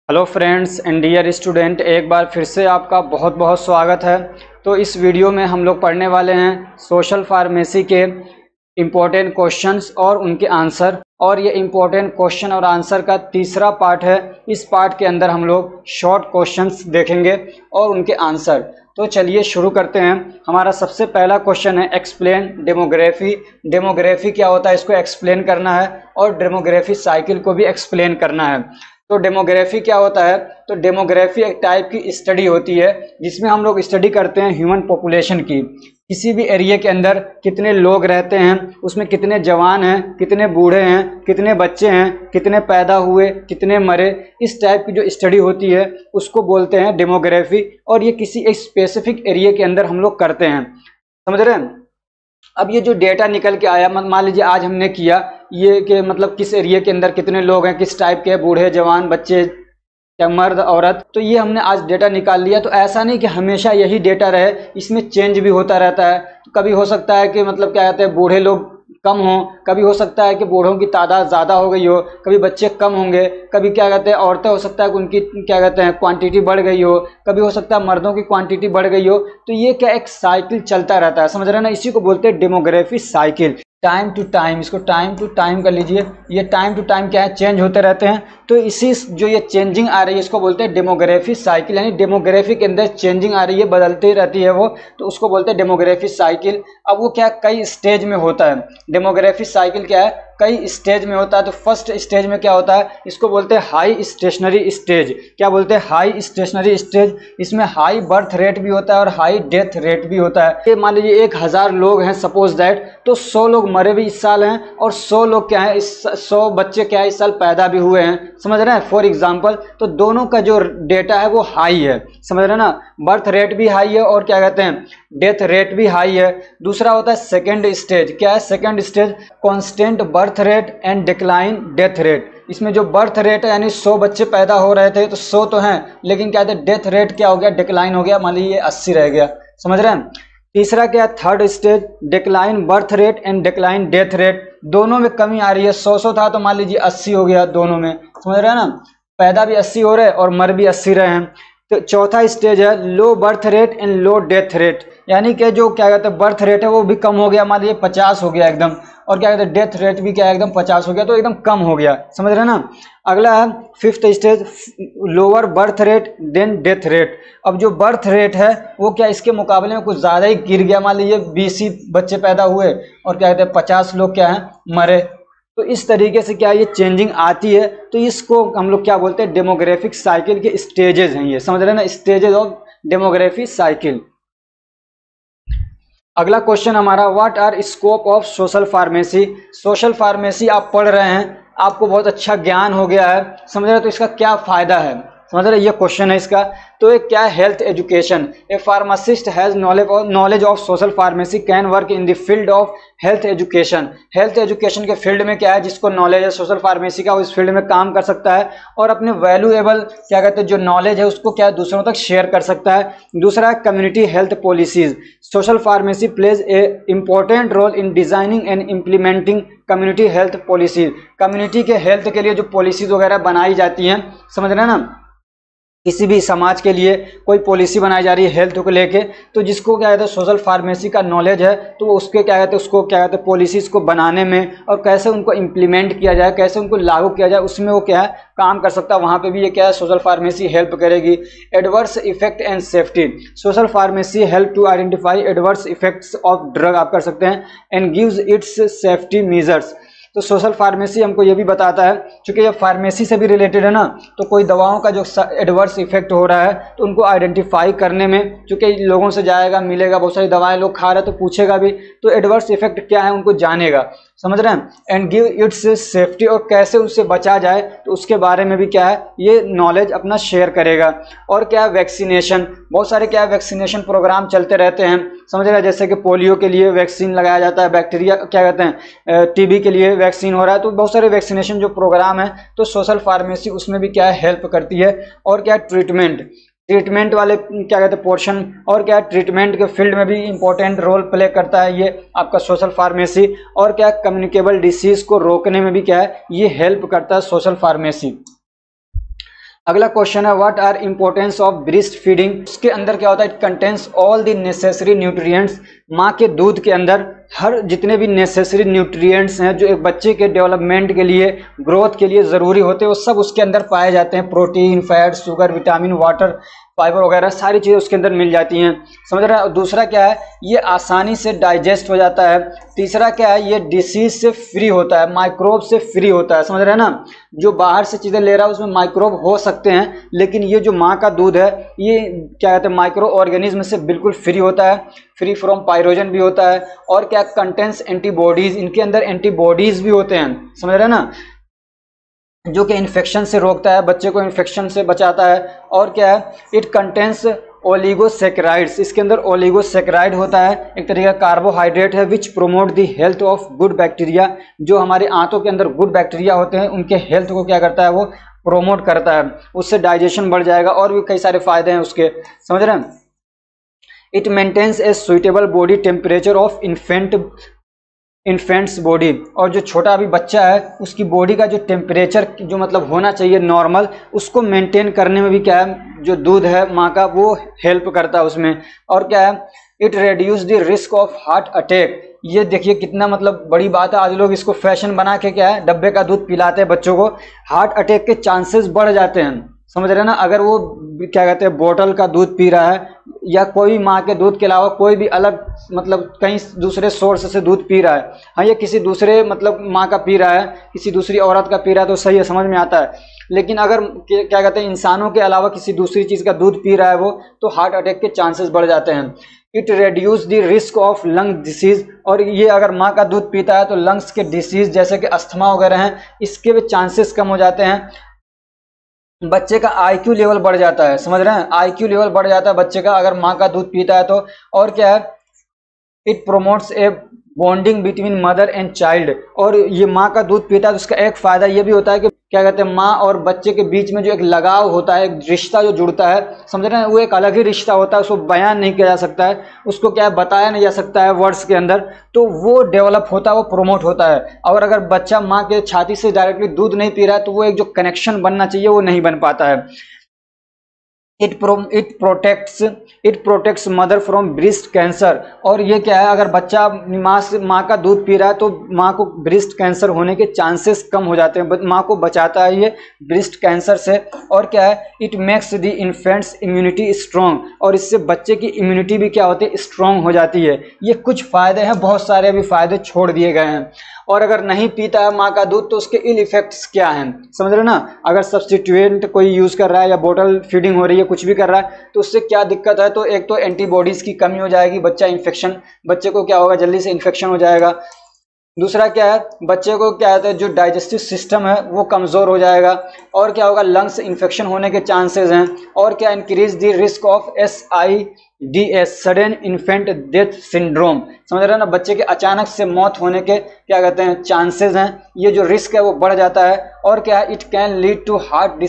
Hello friends and dear student, एक बार फिर से आपका बहुत बहुत स्वागत है। तो इस वीडियो में हम लोग पढ़ने वाले हैं सोशल फार्मेसी के इम्पोर्टेंट क्वेश्चंस और उनके आंसर, और ये इम्पोर्टेंट क्वेश्चन और आंसर का तीसरा पार्ट है। इस पार्ट के अंदर हम लोग शॉर्ट क्वेश्चंस देखेंगे और उनके आंसर। तो चलिए शुरू करते हैं। हमारा सबसे पहला क्वेश्चन है एक्सप्लेन डेमोग्राफी। डेमोग्राफी क्या होता है इसको एक्सप्लेन करना है, और डेमोग्राफी साइकिल को भी एक्सप्लेन करना है। तो डेमोग्राफी क्या होता है? तो डेमोग्राफी एक टाइप की स्टडी होती है जिसमें हम लोग स्टडी करते हैं ह्यूमन पॉपुलेशन की। किसी भी एरिया के अंदर कितने लोग रहते हैं, उसमें कितने जवान हैं, कितने बूढ़े हैं, कितने बच्चे हैं, कितने पैदा हुए, कितने मरे, इस टाइप की जो स्टडी होती है उसको बोलते हैं डेमोग्राफी। और ये किसी एक स्पेसिफिक एरिया के अंदर हम लोग करते हैं, समझ रहे हैं। अब ये जो डेटा निकल के आया, मान लीजिए आज हमने किया ये कि मतलब किस एरिया के अंदर कितने लोग हैं, किस टाइप के, बूढ़े, जवान, बच्चे, क्या मर्द, औरत, तो ये हमने आज डेटा निकाल लिया। तो ऐसा नहीं कि हमेशा यही डेटा रहे, इसमें चेंज भी होता रहता है। तो कभी हो सकता है कि मतलब क्या कहते हैं बूढ़े लोग कम हो, कभी हो सकता है कि बूढ़ों की तादाद ज़्यादा हो गई हो, कभी बच्चे कम होंगे, कभी क्या कहते हैं औरतें हो सकता है कि उनकी क्या कहते हैं क्वांटिटी बढ़ गई हो, कभी हो सकता है मर्दों की क्वांटिटी बढ़ गई हो। तो ये क्या एक साइकिल चलता रहता है, समझ रहे हैं ना। इसी को बोलते हैं demography cycle. Time to time, इसको टाइम टू टाइम कर लीजिए। ये टाइम टू टाइम क्या है, चेंज होते रहते हैं। तो इसी जो ये चेंजिंग आ रही है इसको बोलते हैं डेमोग्राफी साइकिल, यानी डेमोग्राफी के अंदर चेंजिंग आ रही है, बदलती रहती है वो, तो उसको बोलते हैं डेमोग्राफी साइकिल। अब वो क्या कई स्टेज में होता है। डेमोग्राफी साइकिल क्या है, कई स्टेज में होता है। तो फर्स्ट स्टेज में क्या होता है, इसको बोलते हैं हाई स्टेशनरी स्टेज। क्या बोलते हैं, हाई स्टेशनरी स्टेज। इसमें हाई बर्थ रेट भी होता है और हाई डेथ रेट भी होता है। मान लीजिए 1000 लोग हैं सपोज दैट, तो 100 लोग मरे भी इस साल हैं और 100 लोग क्या है, इस 100 बच्चे क्या है इस साल पैदा भी हुए हैं, समझ रहे हैं, फॉर एग्जाम्पल। तो दोनों का जो डेटा है वो हाई है, समझ रहे हैं ना। बर्थ रेट भी हाई है और क्या कहते हैं डेथ रेट भी हाई है। दूसरा होता है सेकेंड स्टेज। क्या है second stage, constant birth rate and decline death rate. इसमें जो बर्थ रेट है यानी 100 बच्चे पैदा हो रहे थे तो 100 तो हैं, लेकिन क्या कहते हैं डेथ रेट क्या हो गया, डिक्लाइन हो गया, मान लीजिए 80 रह गया, समझ रहे हैं। तीसरा क्या है, third stage, decline birth rate and decline death rate. दोनों में कमी आ रही है, 100 था तो मान लीजिए 80 हो गया दोनों में, समझ रहे हैं ना। पैदा भी 80 हो रहे हैं और मर भी 80 रहे हैं। तो चौथा स्टेज है low birth rate and low death rate, यानी कि जो क्या कहते हैं बर्थ रेट है वो भी कम हो गया, मान लीजिए 50 हो गया एकदम, और क्या कहते हैं डेथ रेट भी क्या है एकदम 50 हो गया, तो एकदम कम हो गया, समझ रहे हैं ना। अगला है fifth stage, lower birth rate then death rate. अब जो बर्थ रेट है वो क्या इसके मुकाबले में कुछ ज़्यादा ही गिर गया, मान लीजिए 20 ही बच्चे पैदा हुए और क्या कहते हैं 50 लोग क्या है मरे। तो इस तरीके से क्या ये चेंजिंग आती है। तो इसको हम लोग क्या बोलते हैं, डेमोग्राफिक साइकिल के स्टेजेस हैं ये, समझ रहे हैं ना, स्टेजेस ऑफ डेमोग्राफी साइकिल। अगला क्वेश्चन हमारा, what are scope of social pharmacy. Social pharmacy आप पढ़ रहे हैं, आपको बहुत अच्छा ज्ञान हो गया है, समझ रहे हैं, तो इसका क्या फायदा है, समझ रहे हैं, ये क्वेश्चन है इसका। तो एक क्या है, health education. A pharmacist has knowledge of social pharmacy can work in the field of health education. Health education के फील्ड में क्या है, जिसको नॉलेज है सोशल फार्मेसी का, वो इस फील्ड में काम कर सकता है और अपने वैल्यूएबल क्या कहते हैं जो नॉलेज है उसको क्या है दूसरों तक शेयर कर सकता है। दूसरा है community health policies. Social pharmacy plays a important role in designing and implementing community health policies. Community के हेल्थ के लिए जो पॉलिसीज वगैरह बनाई जाती हैं, समझ रहे हैं ना, किसी भी समाज के लिए कोई पॉलिसी बनाई जा रही है हेल्थ को लेके, तो जिसको क्या कहते हैं सोशल फार्मेसी का नॉलेज है, तो उसके क्या कहते हैं उसको क्या कहते हैं पॉलिसीज़ को बनाने में और कैसे उनको इम्प्लीमेंट किया जाए, कैसे उनको लागू किया जाए, उसमें वो क्या है काम कर सकता है। वहाँ पे भी ये क्या है सोशल फार्मेसी हेल्प करेगी। Adverse effect and safety. Social pharmacy help to identify adverse effects of drug, आप कर सकते हैं, and gives its safety measures. तो सोशल फार्मेसी हमको ये भी बताता है, क्योंकि ये फार्मेसी से भी रिलेटेड है ना, तो कोई दवाओं का जो एडवर्स इफेक्ट हो रहा है तो उनको आइडेंटिफाई करने में, क्योंकि लोगों से जाएगा मिलेगा, बहुत सारी दवाएं लोग खा रहे हैं तो पूछेगा भी, तो एडवर्स इफेक्ट क्या है उनको जानेगा, समझ रहे हैं। एंड गिव इट्स सेफ्टी, और कैसे उससे बचा जाए तो उसके बारे में भी क्या है ये नॉलेज अपना शेयर करेगा। और क्या है वैक्सीनेशन, बहुत सारे क्या है वैक्सीनेशन प्रोग्राम चलते रहते हैं, समझ रहे हैं, जैसे कि पोलियो के लिए वैक्सीन लगाया जाता है, बैक्टीरिया क्या कहते हैं टीबी के लिए वैक्सीन हो रहा है, तो बहुत सारे वैक्सीनेशन जो प्रोग्राम है तो सोशल फार्मेसी उसमें भी क्या है हेल्प करती है। और क्या ट्रीटमेंट वाले क्या कहते हैं पोर्शन, और क्या ट्रीटमेंट के फील्ड में भी इंपॉर्टेंट रोल प्ले करता है ये आपका सोशल फार्मेसी। और क्या कम्युनिकेबल डिसीज को रोकने में भी क्या है ये हेल्प करता है सोशल फार्मेसी। अगला क्वेश्चन है what are importance of breast feeding. उसके अंदर क्या होता है, it contains all the necessary nutrients. माँ के दूध के अंदर हर जितने भी नेसेसरी न्यूट्रिएंट्स हैं जो एक बच्चे के डेवलपमेंट के लिए, ग्रोथ के लिए ज़रूरी होते हैं, वो सब उसके अंदर पाए जाते हैं। Protein, fat, sugar, vitamin, water, fibre वगैरह सारी चीज़ें उसके अंदर मिल जाती हैं, समझ रहे हैं। दूसरा क्या है, ये आसानी से डाइजेस्ट हो जाता है। तीसरा क्या है, ये डिसीज से फ्री होता है, माइक्रोब से फ्री होता है, समझ रहे हैं ना। जो बाहर से चीज़ें ले रहा है उसमें माइक्रोब हो सकते हैं, लेकिन ये जो माँ का दूध है ये क्या कहते हैं, माइक्रो ऑर्गेनिज्म से बिल्कुल फ्री होता है, फ्री फ्रॉम पायरोजन भी होता है। और क्या, कंटेंस एंटीबॉडीज, इनके अंदर एंटीबॉडीज भी होते हैं, समझ रहे हैं ना, जो कि इन्फेक्शन से रोकता है, बच्चे को इन्फेक्शन से बचाता है। और क्या है, इट कंटेंस ओलिगोसेकेराइड्स, इसके अंदर ओलिगोसेकेराइड होता है, एक तरीका कार्बोहाइड्रेट है, which promote the health of good bacteria. जो हमारे आंतों के अंदर गुड बैक्टीरिया होते हैं उनके हेल्थ को क्या करता है, वो प्रोमोट करता है, उससे डाइजेशन बढ़ जाएगा और भी कई सारे फायदे हैं उसके, समझ रहे हैं। It maintains a suitable body temperature of infants body, और जो छोटा अभी बच्चा है उसकी बॉडी का जो टेम्परेचर जो मतलब होना चाहिए नॉर्मल, उसको मेंटेन करने में भी क्या है, जो दूध है माँ का वो हेल्प करता है उसमें। और क्या है, it reduce the risk of heart attack. ये देखिए कितना मतलब बड़ी बात है, आज लोग इसको फैशन बना के क्या है, डब्बे का दूध पिलाते हैं बच्चों को, हार्ट अटैक के चांसेस बढ़ जाते हैं, समझ रहे हैं ना। अगर वो क्या कहते हैं बोतल का दूध पी रहा है या कोई माँ के दूध के अलावा कोई भी अलग मतलब कहीं दूसरे सोर्स से दूध पी रहा है, हाँ ये किसी दूसरे मतलब माँ का पी रहा है, किसी दूसरी औरत का पी रहा है तो सही है, समझ में आता है। लेकिन अगर क्या कहते हैं इंसानों के अलावा किसी दूसरी चीज़ का दूध पी रहा है वो, तो हार्ट अटैक के चांसेस बढ़ जाते हैं। It reduce the risk of lung disease, और ये अगर माँ का दूध पीता है तो लंग्स के डिसीज जैसे कि अस्थमा वगैरह हैं इसके भी चांसेस कम हो जाते हैं। बच्चे का आईक्यू लेवल बढ़ जाता है, समझ रहे हैं, आईक्यू लेवल बढ़ जाता है बच्चे का अगर माँ का दूध पीता है तो। और क्या है, it promotes A bonding between mother and child, और ये माँ का दूध पीता है तो उसका एक फायदा ये भी होता है कि क्या कहते हैं माँ और बच्चे के बीच में जो एक लगाव होता है, एक रिश्ता जो जुड़ता है, समझ रहे हैं, वो एक अलग ही रिश्ता होता है, उसको बयान नहीं किया जा सकता है, उसको क्या है बताया नहीं जा सकता है वर्ड्स के अंदर, तो वो डेवलप होता है, वो प्रोमोट होता है। और अगर बच्चा माँ के छाती से डायरेक्टली दूध नहीं पी रहा है तो वो एक जो कनेक्शन बनना चाहिए वो नहीं बन पाता है। It protects mother from breast cancer, और ये क्या है, अगर बच्चा माँ का दूध पी रहा है तो माँ को ब्रेस्ट कैंसर होने के चांसेस कम हो जाते हैं, माँ को बचाता है ये ब्रेस्ट कैंसर से। और क्या है, it makes the infants immunity strong, और इससे बच्चे की इम्यूनिटी भी क्या होती है, स्ट्रॉन्ग हो जाती है। ये कुछ फ़ायदे हैं, बहुत सारे अभी फ़ायदे छोड़ दिए गए हैं। और अगर नहीं पीता है माँ का दूध तो उसके इल इफेक्ट्स क्या हैं, समझ रहे हो ना। अगर सब्स्टिट्यूएंट कोई यूज़ कर रहा है या बोतल फीडिंग हो रही है, कुछ भी कर रहा है, तो उससे क्या दिक्कत है, तो एक तो एंटीबॉडीज़ की कमी हो जाएगी, बच्चे को क्या होगा, जल्दी से इन्फेक्शन हो जाएगा। दूसरा क्या है, बच्चे को क्या होता है, जो डाइजेस्टिव सिस्टम है वो कमज़ोर हो जाएगा। और क्या होगा, लंग्स इन्फेक्शन होने के चांसेस हैं। और क्या, increase the risk of SIDS, sudden infant death syndrome, समझ रहे हैं ना, बच्चे के अचानक से मौत होने के क्या कहते हैं चांसेस हैं, ये जो रिस्क है वो बढ़ जाता है। और क्या है, it can lead to heart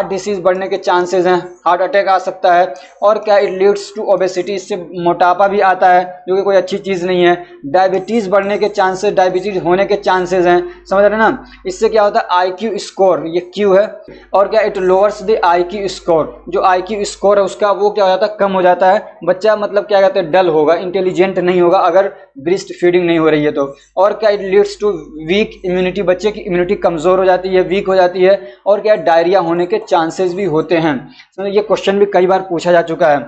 disease बढ़ने के चांसेस हैं, हार्ट अटैक आ सकता है। और क्या, इट लीड्स टू ओबेसिटी, इससे मोटापा भी आता है जो कि कोई अच्छी चीज़ नहीं है। डायबिटीज़ बढ़ने के चांसेस, डायबिटीज़ होने के चांसेस हैं, समझ रहे हैं ना। इससे क्या होता है, IQ स्कोर, ये Q है। और क्या, it lowers the IQ score, जो IQ स्कोर है उसका वो क्या हो जाता है, कम हो जाता है। बच्चा मतलब क्या कहते हैं, डल होगा, इंटेलिजेंट नहीं होगा अगर ब्रेस्ट फीडिंग नहीं हो रही है तो। और क्या, it leads to weak immunity, बच्चे की इम्यूनिटी कमज़ोर हो जाती है, वीक हो जाती है। और क्या, डायरिया होने के चांसेस भी होते हैं। ये क्वेश्चन भी कई बार पूछा जा चुका है।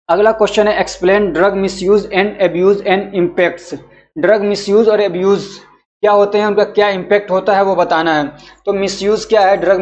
अगला क्वेश्चन है, explain drug misuse and abuse and impacts. Drug misuse और एब्यूज क्या होते हैं, उनका क्या इम्पैक्ट होता है वो बताना है। तो मिसयूज क्या है, drug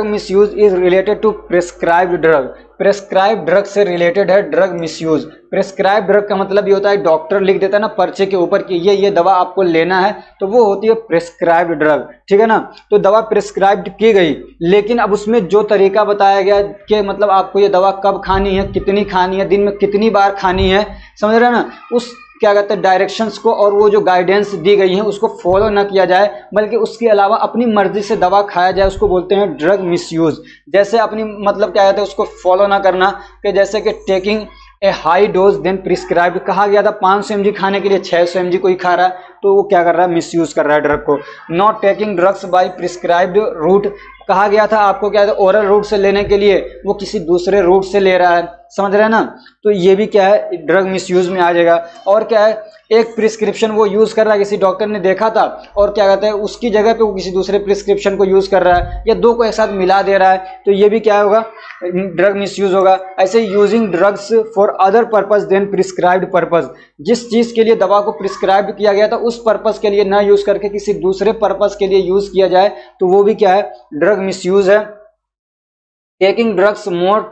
misuse is related to prescribed drug, prescribe drug से रिलेटेड है ड्रग मिसयूज। प्रेस्क्राइब ड्रग का मतलब ये होता है डॉक्टर लिख देता है ना पर्चे के ऊपर कि ये दवा आपको लेना है, तो वो होती है प्रेस्क्राइब्ड ड्रग, ठीक है ना। तो दवा प्रेस्क्राइब्ड की गई, लेकिन अब उसमें जो तरीका बताया गया कि मतलब आपको ये दवा कब खानी है, कितनी खानी है, दिन में कितनी बार खानी है, समझ रहे हैं ना, उस क्या कहते हैं डायरेक्शंस को और वो जो गाइडेंस दी गई है उसको फॉलो ना किया जाए, बल्कि उसके अलावा अपनी मर्जी से दवा खाया जाए, उसको बोलते हैं ड्रग मिसयूज। जैसे अपनी मतलब क्या कहते हैं उसको फॉलो ना करना, कि जैसे कि taking a high dose then prescribed. कहा गया था 500 mg खाने के लिए 600 mg कोई खा रहा है, तो वो क्या कर रहा है, मिस यूज कर रहा है ड्रग को। Not taking drugs by prescribed route. कहा गया था आपको क्या है, ओरल रूट से लेने के लिए वो किसी दूसरे रूट से ले रहा है, समझ रहे हैं ना, तो ये भी क्या है, ड्रग मिसयूज में आ जाएगा। और क्या है, एक प्रिस्क्रिप्शन वो यूज कर रहा है, किसी डॉक्टर ने देखा था और क्या कहते हैं उसकी जगह पे वो किसी दूसरे प्रिस्क्रिप्शन को यूज कर रहा है या दो को एक साथ मिला दे रहा है, तो ये भी क्या होगा, ड्रग मिसयूज होगा। ऐसे using drugs for other purpose than prescribed purpose. जिस चीज के लिए दवा को प्रिस्क्राइब किया गया था उस पर्पस के लिए ना यूज करके किसी दूसरे पर्पस के लिए यूज किया जाए, तो वो भी क्या है, ड्रग मिसयूज है। Taking drugs more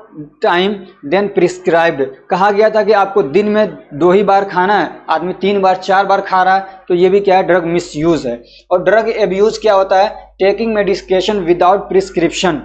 time than prescribed. कहा गया था कि आपको दिन में 2 ही बार खाना है, आदमी 3 बार 4 बार खा रहा है, तो ये भी क्या है, ड्रग मिसयूज है। और ड्रग एब्यूज क्या होता है, टेकिंग मेडिकेशन विदाउट प्रिस्क्रिप्शन।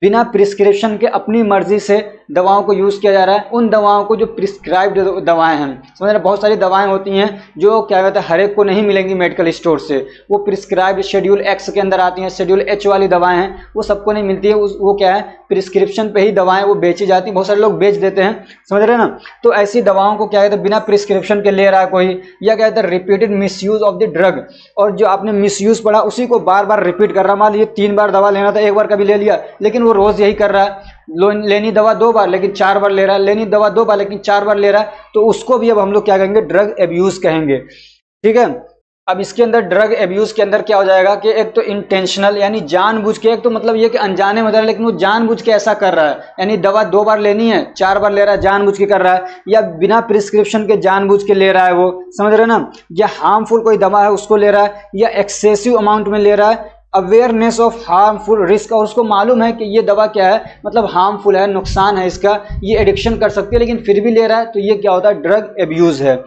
बिना प्रिस्क्रिप्शन के अपनी मर्जी से दवाओं को यूज किया जा रहा है, उन दवाओं को जो प्रिस्क्राइब्ड दवाएं हैं, समझ रहे, बहुत सारी दवाएं होती हैं जो क्या कहते हैं हर एक को नहीं मिलेंगी मेडिकल स्टोर से, वो प्रिस्क्राइब्ड शेड्यूल एक्स के अंदर आती हैं, शेड्यूल एच वाली दवाएं हैं, वो सबको नहीं मिलती है, वो क्या है, प्रिस्क्रिप्शन पे ही दवाएं वो बेची जाती हैं, बहुत सारे लोग बेच देते हैं, समझ रहे हैं ना। तो ऐसी दवाओं को क्या कहते हैं बिना प्रिस्क्रिप्शन के ले रहा है कोई, या क्या कहते हैं repeated misuse of the drug. और जो आपने मिसयूज पढ़ा उसी को बार बार रिपीट कर रहा है। मान लीजिए 3 बार दवा लेना था, 1 बार कभी ले लिया, लेकिन वो रोज यही कर रहा है, लेनी दवा 2 बार लेकिन 4 बार ले रहा है, लेनी दवा 2 बार लेकिन 4 बार ले रहा है, तो उसको भी अब हम लोग क्या कहेंगे, ड्रग एब्यूज कहेंगे, ठीक है। अब इसके अंदर ड्रग एब्यूज के अंदर क्या हो जाएगा कि एक तो इंटेंशनल यानी जानबूझ के, एक तो मतलब ये कि अनजाने में, लेकिन वो जानबूझ के ऐसा कर रहा है, यानी दवा 2 बार लेनी है 4 बार ले रहा है, जानबूझ के कर रहा है, या बिना प्रिस्क्रिप्शन के जानबूझ के ले रहा है वो, समझ रहे हैं ना, या हार्मफुल कोई दवा है उसको ले रहा है, या एक्सेसिव अमाउंट में ले रहा है, अवेयरनेस ऑफ हार्मफुल रिस्क, और उसको मालूम है कि ये दवा क्या है, मतलब हार्मफुल है, नुकसान है इसका, ये एडिक्शन कर सकती है, लेकिन फिर भी ले रहा है, तो ये क्या होता है, ड्रग एब्यूज है।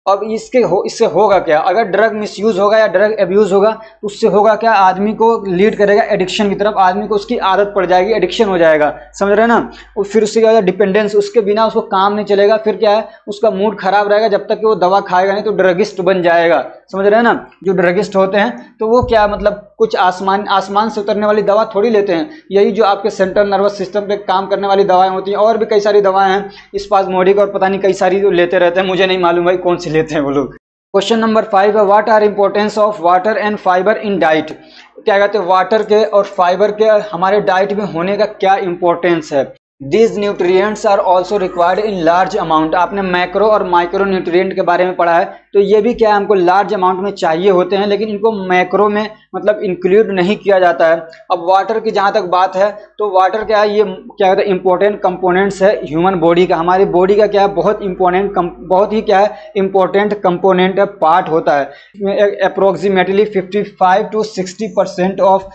अब इससे होगा क्या, अगर ड्रग मिसयूज होगा या ड्रग एब्यूज होगा तो उससे होगा क्या, आदमी को लीड करेगा एडिक्शन की तरफ, आदमी को उसकी आदत पड़ जाएगी, एडिक्शन हो जाएगा, समझ रहे हैं ना। और फिर उससे क्या होगा, डिपेंडेंस, उसके बिना उसको काम नहीं चलेगा, फिर क्या है, उसका मूड खराब रहेगा, जब तक कि वो दवा खाएगा नहीं तो ड्रगिस्ट बन जाएगा, समझ रहे हैं ना। जो ड्रगिस्ट होते हैं तो वो क्या, मतलब कुछ आसमान से उतरने वाली दवा थोड़ी लेते हैं, यही जो आपके सेंट्रल नर्वस सिस्टम पे काम करने वाली दवाएं होती हैं, और भी कई सारी दवाएं हैं, स्पाज्मोडिक और पता नहीं कई सारी लेते रहते हैं, मुझे नहीं मालूम भाई कौन सी लेते हैं वो लोग। क्वेश्चन नंबर 5 है, what are importance of water and fibre in diet. क्या कहते हैं, वाटर के और फाइबर के हमारे डाइट में होने का क्या इंपॉर्टेंस है। These nutrients are also required in large amount। आपने मैक्रो और माइक्रो न्यूट्रिएंट के बारे में पढ़ा है, तो ये भी क्या है, हमको लार्ज अमाउंट में चाहिए होते हैं, लेकिन इनको मैक्रो में मतलब इंक्लूड नहीं किया जाता है। अब वाटर की जहाँ तक बात है, तो वाटर क्या है, ये क्या कहते हैं इंपॉर्टेंट कंपोनेंट्स है ह्यूमन बॉडी का, हमारी बॉडी का क्या है, बहुत ही क्या है, इंपॉर्टेंट कंपोनेंट है, पार्ट होता है। Approximately 55 to 60% of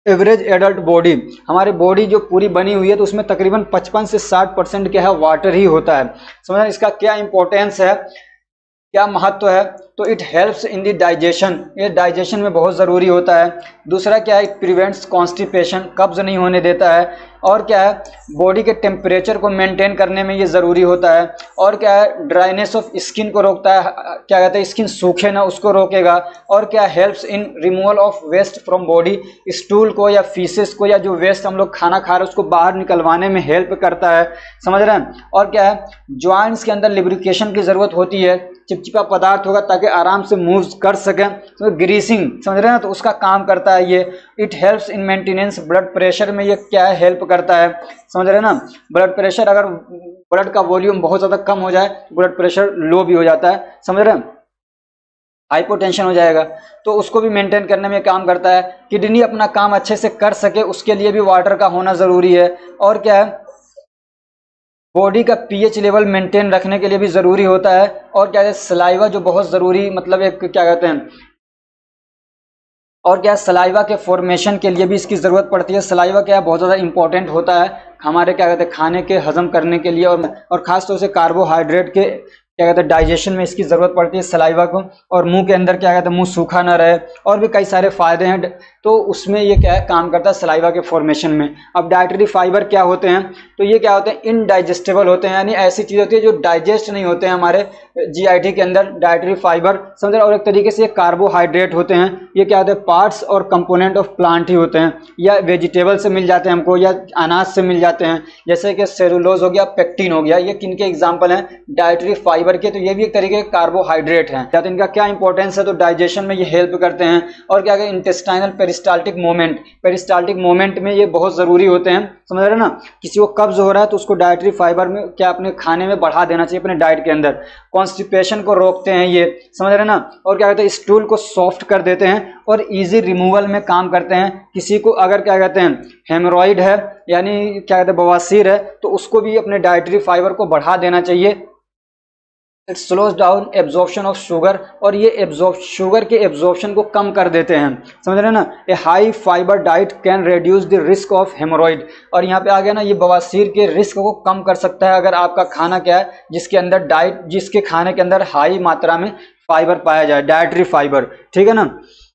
average adult body, हमारी बॉडी जो पूरी बनी हुई है तो उसमें तकरीबन 55 से 60% क्या है, वाटर ही होता है। समझना इसका क्या इंपॉर्टेंस है, क्या महत्व है, तो it helps in the digestion, ये डाइजेशन में बहुत ज़रूरी होता है। दूसरा क्या है, इट प्रिवेंट्स कॉन्स्टिपेशन, कब्ज नहीं होने देता है। और क्या है, बॉडी के टेम्परेचर को मेंटेन करने में ये ज़रूरी होता है। और क्या है, ड्राइनेस ऑफ स्किन को रोकता है, क्या कहते हैं स्किन सूखे ना उसको रोकेगा। और क्या, helps in removal of waste from body, stool को या फीसेस को या जो वेस्ट हम लोग खाना खा रहे हैं उसको बाहर निकलवाने में हेल्प करता है, समझ रहे हैं। और क्या है, ज्वाइंट्स के अंदर लिब्रिकेशन की ज़रूरत होती है, चिपचिपा पदार्थ होगा ताकि आराम से मूव कर सकें, तो ग्रीसिंग, समझ रहे हैं, तो उसका काम करता है ये। It helps in maintenance blood pressure में ये क्या है, हेल्प करता है, समझ रहे हैं ना। ब्लड प्रेशर, अगर ब्लड का वॉल्यूम बहुत ज़्यादा कम हो जाए तो ब्लड प्रेशर लो भी हो जाता है, समझ रहे हैं, हाइपोटेंशन हो जाएगा, तो उसको भी मेंटेन करने में काम करता है। किडनी अपना काम अच्छे से कर सके उसके लिए भी वाटर का होना ज़रूरी है। और क्या है, बॉडी का पीएच लेवल मेंटेन रखने के लिए भी ज़रूरी होता है। और क्या है, सलाइवा जो बहुत ज़रूरी, मतलब एक क्या कहते हैं, और क्या, सलाइवा के फॉर्मेशन के लिए भी इसकी ज़रूरत पड़ती है। सलाइवा क्या है, बहुत ज़्यादा इंपॉर्टेंट होता है हमारे क्या कहते हैं खाने के हजम करने के लिए, और ख़ास तौर से कार्बोहाइड्रेट के क्या कहते हैं डाइजेशन में इसकी ज़रूरत पड़ती है सलाइवा को, और मुंह के अंदर क्या कहते हैं मुंह सूखा ना रहे, और भी कई सारे फायदे हैं। तो उसमें ये क्या है काम करता है सलाइवा के फॉर्मेशन में। अब डाइटरी फाइबर क्या होते हैं, तो ये क्या होते हैं इनडाइजेस्टेबल होते हैं, यानी ऐसी चीज़ होती है जो डाइजेस्ट नहीं होते हैं हमारे जीआईटी के अंदर डाइटरी फाइबर समझ। और एक तरीके से ये कार्बोहाइड्रेट होते हैं। ये क्या होते हैं पार्ट्स और कंपोनेंट ऑफ प्लांट ही होते हैं, या वेजिटेबल से मिल जाते हैं हमको, या अनाज से मिल जाते हैं, जैसे कि सेलुलोज हो गया, पेक्टिन हो गया। ये किन के एग्जाम्पल हैं डाइटरी फाइबर के। तो ये भी एक तरीके के कार्बोहाइड्रेट हैं। तो इनका क्या इंपॉर्टेंस है, तो डाइजेशन में ये हेल्प करते हैं। और क्या कहते हैं intestinal peristaltic movement, peristaltic movement में ये बहुत ज़रूरी होते हैं, समझ रहे ना। किसी को कब्ज हो रहा है तो उसको डाइटरी फाइबर में क्या अपने खाने में बढ़ा देना चाहिए अपने डाइट के अंदर। कॉन्स्टिपेशन को रोकते हैं ये, समझ रहे ना। और क्या कहते हैं स्टूल को सॉफ्ट कर देते हैं और इजी रिमूवल में काम करते हैं। किसी को अगर क्या कहते हैं हेमोरॉइड है, यानी क्या कहते हैं बवासीर है, तो उसको भी अपने डाइटरी फाइबर को बढ़ा देना चाहिए। It slows down absorption of sugar, और ये शुगर के एब्जॉर्प्शन को कम कर देते हैं, समझ रहे हैं ना। A high fibre diet can reduce the risk of haemorrhoid, और यहाँ पे आ गया ना ये बवासीर के रिस्क को कम कर सकता है अगर आपका खाना क्या है जिसके अंदर जिसके खाने के अंदर हाई मात्रा में फाइबर पाया जाए, डाइटरी फाइबर, ठीक है ना।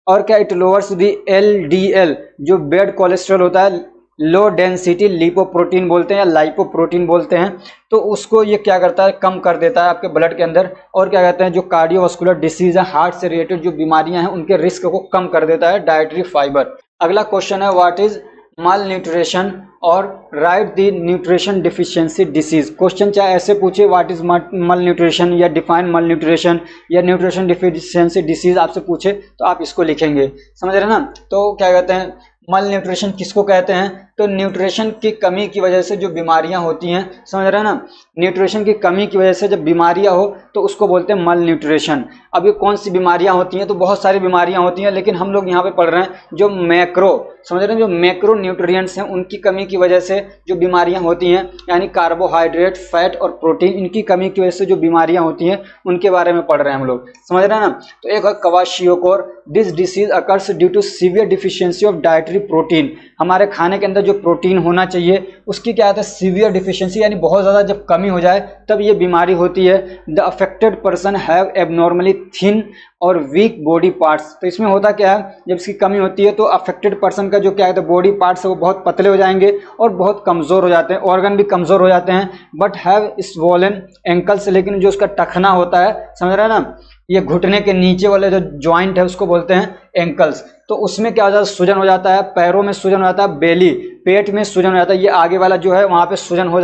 और क्या इट लोअर्स द LDL जो बैड कोलेस्ट्रॉल होता है, लो डेंसिटी लिपोप्रोटीन बोलते हैं या लाइपोप्रोटीन बोलते हैं, तो उसको ये क्या करता है कम कर देता है आपके ब्लड के अंदर। और क्या कहते हैं जो कार्डियोवास्कुलर डिसीज है, हार्ट से रिलेटेड जो बीमारियां हैं उनके रिस्क को कम कर देता है डाइटरी फाइबर। अगला क्वेश्चन है व्हाट इज माल न्यूट्रिशन और right the nutrition deficiency disease. Question चाहे ऐसे पूछे व्हाट इज मल न्यूट्रिशन या डिफाइन मल न्यूट्रिशन या न्यूट्रिशन डिफिशियंसी डिसीज आपसे पूछे तो आप इसको लिखेंगे, समझ रहे ना। तो क्या कहते हैं मल न्यूट्रिशन किसको कहते हैं, तो न्यूट्रिशन की कमी की वजह से जो बीमारियां होती हैं, समझ रहे हैं ना। न्यूट्रिशन की कमी की वजह से जब बीमारियां हो तो उसको बोलते हैं मल न्यूट्रिशन। अब ये कौन सी बीमारियां होती हैं, तो बहुत सारी बीमारियां होती हैं, लेकिन हम लोग यहाँ पे पढ़ रहे हैं जो मैक्रो, समझ रहे हैं जो मैक्रो न्यूट्रिएंट्स हैं उनकी कमी की वजह से जो बीमारियां होती हैं, यानी कार्बोहाइड्रेट, फैट और प्रोटीन, इनकी कमी की वजह से जो बीमारियां होती हैं उनके बारे में पढ़ रहे हैं हम लोग, समझ रहे हैं ना। तो एक है kwashiorkor, this disease occurs due to severe deficiency of dietary protein. हमारे खाने के अंदर जो प्रोटीन होना चाहिए उसकी क्या होता है सीवियर डिफिशियंसी, यानी बहुत ज़्यादा जब कमी हो जाए तब ये बीमारी होती है। The affected person have abnormally thin और वीक बॉडी पार्ट्स। तो इसमें होता क्या है जब इसकी कमी होती है तो अफेक्टेड पर्सन का जो क्या है बॉडी पार्ट्स है वो बहुत पतले हो जाएंगे और बहुत कमज़ोर हो जाते हैं, ऑर्गन भी कमज़ोर हो जाते हैं। बट हैव स्वॉलन एंकल्स, लेकिन जो उसका टखना होता है, समझ रहे हैं ना, ये घुटने के नीचे वाले जो जॉइंट है उसको बोलते हैं एंकल्स। तो उसमें क्या हो जाता है सूजन हो जाता है, पैरों में सूजन हो जाता है, बेली पेट में सूजन हो जाता है, ये आगे वाला जो है वहाँ पे सूजन हो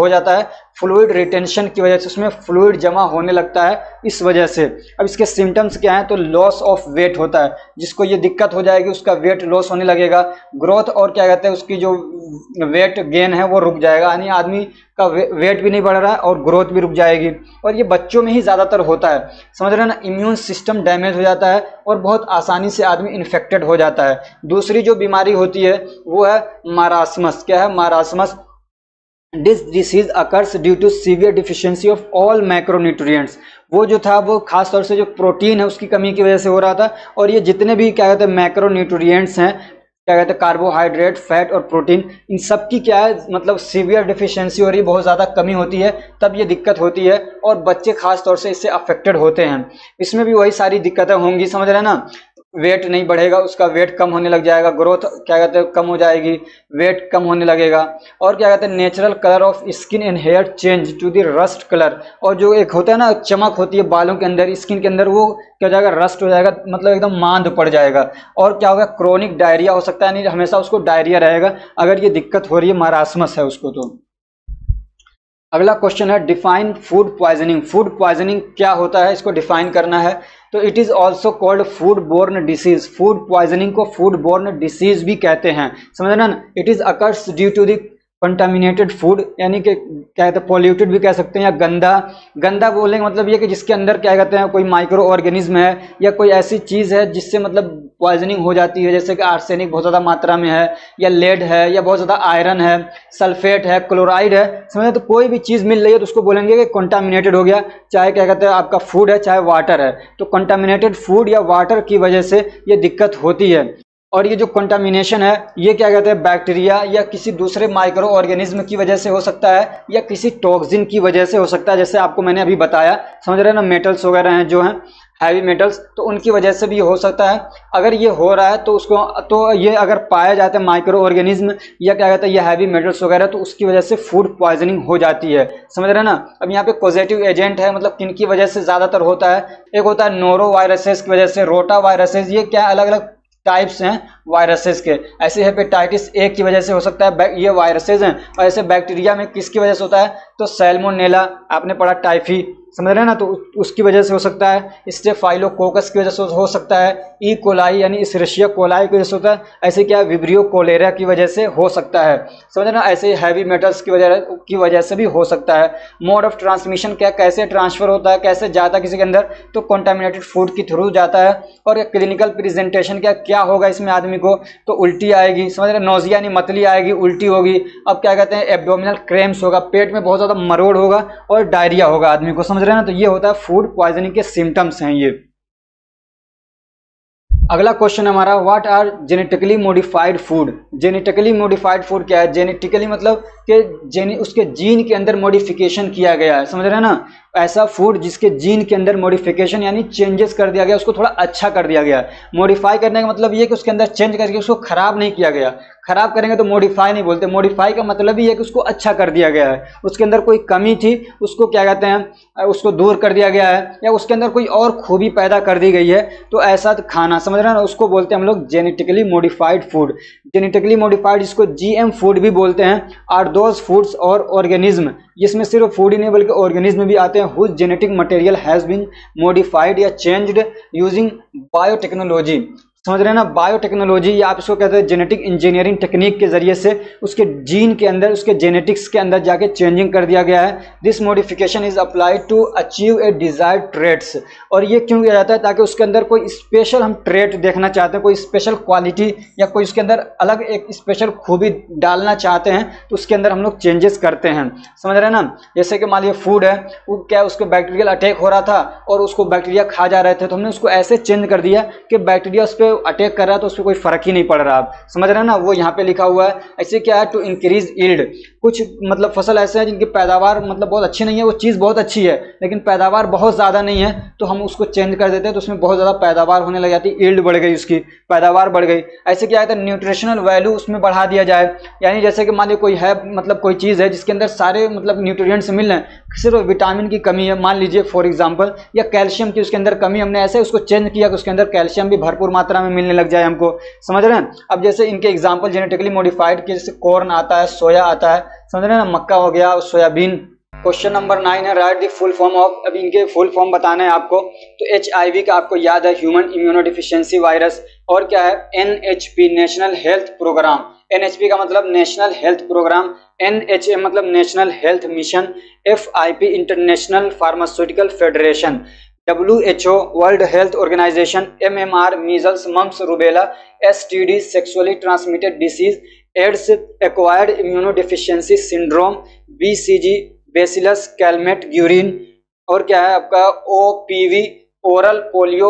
जाता है फ्लूइड रिटेंशन की वजह से, उसमें फ्लूइड जमा होने लगता है इस वजह से। अब इसके सिम्टम्स क्या हैं, तो लॉस ऑफ वेट होता है, जिसको ये दिक्कत हो जाएगी उसका वेट लॉस होने लगेगा। ग्रोथ और क्या कहते हैं उसकी जो वेट गेन है वो रुक जाएगा, यानी आदमी का वेट भी नहीं बढ़ रहा है और ग्रोथ भी रुक जाएगी। और ये बच्चों में ही ज़्यादातर होता है, समझ रहे हैं ना। इम्यून सिस्टम डैमेज हो जाता है और बहुत आसानी से आदमी इन्फेक्टेड हो जाता है। दूसरी जो बीमारी होती है वो है मारास्मस। क्या है marasmus? This disease occurs due to severe deficiency of all macronutrients. वो जो था वो खास तौर से जो प्रोटीन है उसकी कमी की वजह से हो रहा था, और ये जितने भी क्या कहते हैं मैक्रोन्यूट्रिएंट्स हैं, क्या कहते हैं कार्बोहाइड्रेट, फैट और प्रोटीन, इन सब की क्या है मतलब सीवियर डिफिशियंसी हो रही है, बहुत ज़्यादा कमी होती है, तब ये दिक्कत होती है और बच्चे खास तौर से इससे अफेक्टेड होते हैं। इसमें भी वही सारी दिक्कतें होंगी, समझ रहे हैं ना। वेट नहीं बढ़ेगा, उसका वेट कम होने लग जाएगा, ग्रोथ क्या कहते हैं कम हो जाएगी, वेट कम होने लगेगा। और क्या कहते हैं natural colour of skin and hair change to the rust colour. और जो एक होता है ना चमक होती है बालों के अंदर, स्किन के अंदर, वो क्या हो जाएगा रस्ट हो जाएगा, मतलब एकदम मांद पड़ जाएगा। और क्या होगा क्रोनिक डायरिया हो सकता है, नहीं हमेशा उसको डायरिया रहेगा अगर ये दिक्कत हो रही है, मारास्मस है उसको। तो अगला क्वेश्चन है define food poisoning. Food poisoning क्या होता है इसको डिफाइन करना है। तो it is also called food borne disease. Food poisoning को फूड बोर्न डिसीज भी कहते हैं, समझ रहे ना। It is occurs due to the contaminated food, यानी कि क्या कहते हैं पॉल्यूटेड भी कह सकते हैं, या गंदा बोलेंगे मतलब ये कि जिसके अंदर क्या कहते हैं कोई माइक्रो ऑर्गेनिज्म है या कोई ऐसी चीज़ है जिससे मतलब पॉइजनिंग हो जाती है, जैसे कि आर्सेनिक बहुत ज़्यादा मात्रा में है, या लेड है, या बहुत ज़्यादा आयरन है, सल्फेट है, क्लोराइड है, समझे। तो कोई भी चीज़ मिल रही है तो उसको बोलेंगे कि कंटामिनेटेड हो गया, चाहे क्या कहते हैं आपका फूड है चाहे वाटर है। तो कंटामिनेटेड फूड या वाटर की वजह से ये दिक्कत होती है। और ये जो कंटामिनेशन है ये क्या कहते हैं, बैक्टीरिया या किसी दूसरे माइक्रो ऑर्गेनिज्म की वजह से हो सकता है या किसी टॉक्सिन की वजह से हो सकता है। जैसे आपको मैंने अभी बताया, समझ रहे हैं ना, मेटल्स वगैरह हैं जो हैं हैवी मेटल्स, तो उनकी वजह से भी हो सकता है। अगर ये हो रहा है तो उसको, तो ये अगर पाया जाता है माइक्रो ऑर्गेनिज्म या क्या कहते हैं ये हैवी मेटल्स वगैरह, तो उसकी वजह से फूड पॉइजनिंग हो जाती है, समझ रहे हैं ना। अब यहाँ पे कॉजेटिव एजेंट है, मतलब किन की वजह से ज़्यादातर होता है। एक होता है नोरो वायरसेस की वजह से, रोटा वायरसेस, ये क्या अलग अलग टाइप्स हैं वायरसेस के। ऐसे हेपेटाइटिस ए की वजह से हो सकता है, ये वायरसेस हैं। और ऐसे बैक्टीरिया में किसकी वजह से होता है, तो सैल्मोनेला, आपने पढ़ा टाइफी, समझ रहे हैं ना, तो उसकी वजह से हो सकता है। स्टेफाइलोकोकस की वजह से हो सकता है। ई कोलाई यानी इशरिशिया कोलाई की वजह से होता है। ऐसे क्या विब्रियो कोलेरा की वजह से हो सकता है, समझ रहे ना। ऐसे हैवी मेटल्स की वजह से भी हो सकता है। मोड ऑफ ट्रांसमिशन क्या, कैसे ट्रांसफर होता है, कैसे जाता है किसी के अंदर, तो कॉन्टामिनेटेड फूड के थ्रू जाता है। और क्लिनिकल प्रेजेंटेशन क्या होगा इसमें आदमी को, तो उल्टी आएगी, समझ रहे, नोजिया यानी मतली आएगी, उल्टी होगी। अब क्या कहते हैं, एब्डोमिनल क्रैम्प्स होगा, पेट में बहुत ज़्यादा मरोड़ होगा और डायरिया होगा आदमी को, समझ रहे हैं ना। तो ये होता है फूड पॉइजनिंग के सिम्टम्स हैं ये। अगला क्वेश्चन हमारा, what are genetically modified food. Genetically modified food क्या है, जेनेटिकली मतलब कि उसके जीन के अंदर मॉडिफिकेशन किया गया है, समझ रहे हैं ना। ऐसा फूड जिसके जीन के अंदर मॉडिफिकेशन यानी चेंजेस कर दिया गया, उसको थोड़ा अच्छा कर दिया गया। मॉडिफाई करने का मतलब ये कि उसके अंदर चेंज करके उसको खराब नहीं किया गया। खराब करेंगे तो मॉडिफाई नहीं बोलते, मॉडिफाई का मतलब ही है कि उसको अच्छा कर दिया गया है। उसके अंदर कोई कमी थी, उसको क्या कहते हैं, उसको दूर कर दिया गया है, या उसके अंदर कोई और खूबी पैदा कर दी गई है, तो ऐसा खाना, समझ रहे हैं ना, उसको बोलते हैं हम लोग genetically modified food. Genetically modified, जिसको जीएम फूड भी बोलते हैं, आर दोज फूड्स और ऑर्गेनिज्म, जिसमें सिर्फ फूड ही नहीं बल्कि ऑर्गेनिज्म भी आते हैं, whose genetic material has been modified या चेंज्ड यूजिंग बायोटेक्नोलॉजी। समझ रहे हैं ना, बायोटेक्नोलॉजी, या आप इसको कहते हैं जेनेटिक इंजीनियरिंग टेक्निक के जरिए से उसके जीन के अंदर, उसके जेनेटिक्स के अंदर जाके चेंजिंग कर दिया गया है। This modification is applied to achieve a desired traits. और ये क्यों किया जाता है, ताकि उसके अंदर कोई स्पेशल हम ट्रेट देखना चाहते हैं, कोई स्पेशल क्वालिटी या कोई उसके अंदर अलग एक स्पेशल खूबी डालना चाहते हैं, तो उसके अंदर हम लोग चेंजेस करते हैं, समझ रहे हैं ना। जैसे कि मान लीजिए फूड है, वो क्या उसको बैक्टीरियल अटैक हो रहा था और उसको बैक्टीरिया खा जा रहे थे, तो हमने उसको ऐसे चेंज कर दिया कि बैक्टीरिया उस पर अटैक कर रहा है तो उस पर कोई फर्क ही नहीं पड़ रहा, आप समझ रहे हैं ना। वो यहाँ पे लिखा हुआ है। ऐसे क्या है, टू इंक्रीज यील्ड, कुछ मतलब फसल ऐसे हैं जिनकी पैदावार मतलब बहुत अच्छी नहीं है, वो चीज़ बहुत अच्छी है लेकिन पैदावार बहुत ज़्यादा नहीं है, तो हम उसको चेंज कर देते हैं, तो उसमें बहुत ज़्यादा पैदावार होने लग जाती है, यील्ड बढ़ गई, उसकी पैदावार बढ़ गई। ऐसे क्या है, न्यूट्रिशनल वैल्यू उसमें बढ़ा दिया जाए, यानी जैसे कि मान लीजिए कोई है, मतलब कोई चीज़ है जिसके अंदर सारे मतलब न्यूट्रिएंट्स मिल रहे हैं, सिर्फ विटामिन की कमी है, मान लीजिए फॉर एग्जांपल, या कैल्शियम की उसके अंदर कमी, हमने ऐसे उसको चेंज किया कि उसके अंदर कैल्शियम भी भरपूर मात्रा में मिलने लग जाए हमको, समझ रहे हैं। अब जैसे इनके एग्जांपल जेनेटिकली मॉडिफाइड के, जैसे कॉर्न आता है, सोया आता है, समझ रहे हैं ना, मक्का हो गया, सोयाबीन। क्वेश्चन नंबर 9 है, right the full form of, अब इनके फुल फॉर्म बताना है आपको। तो HIV का आपको याद है, ह्यूमन इम्यूनोडिफिशियंसी वायरस, और क्या है NHP, national health programme. NHP का मतलब नेशनल हेल्थ प्रोग्राम, NHM मतलब national health mission, FIP international pharmaceutical federation, WHO world health organisation, MMR measles mumps rubella, STD sexually transmitted disease, AIDS acquired immunodeficiency syndrome, BCG bacillus Calmette Guerin, और क्या है आपका OPV oral polio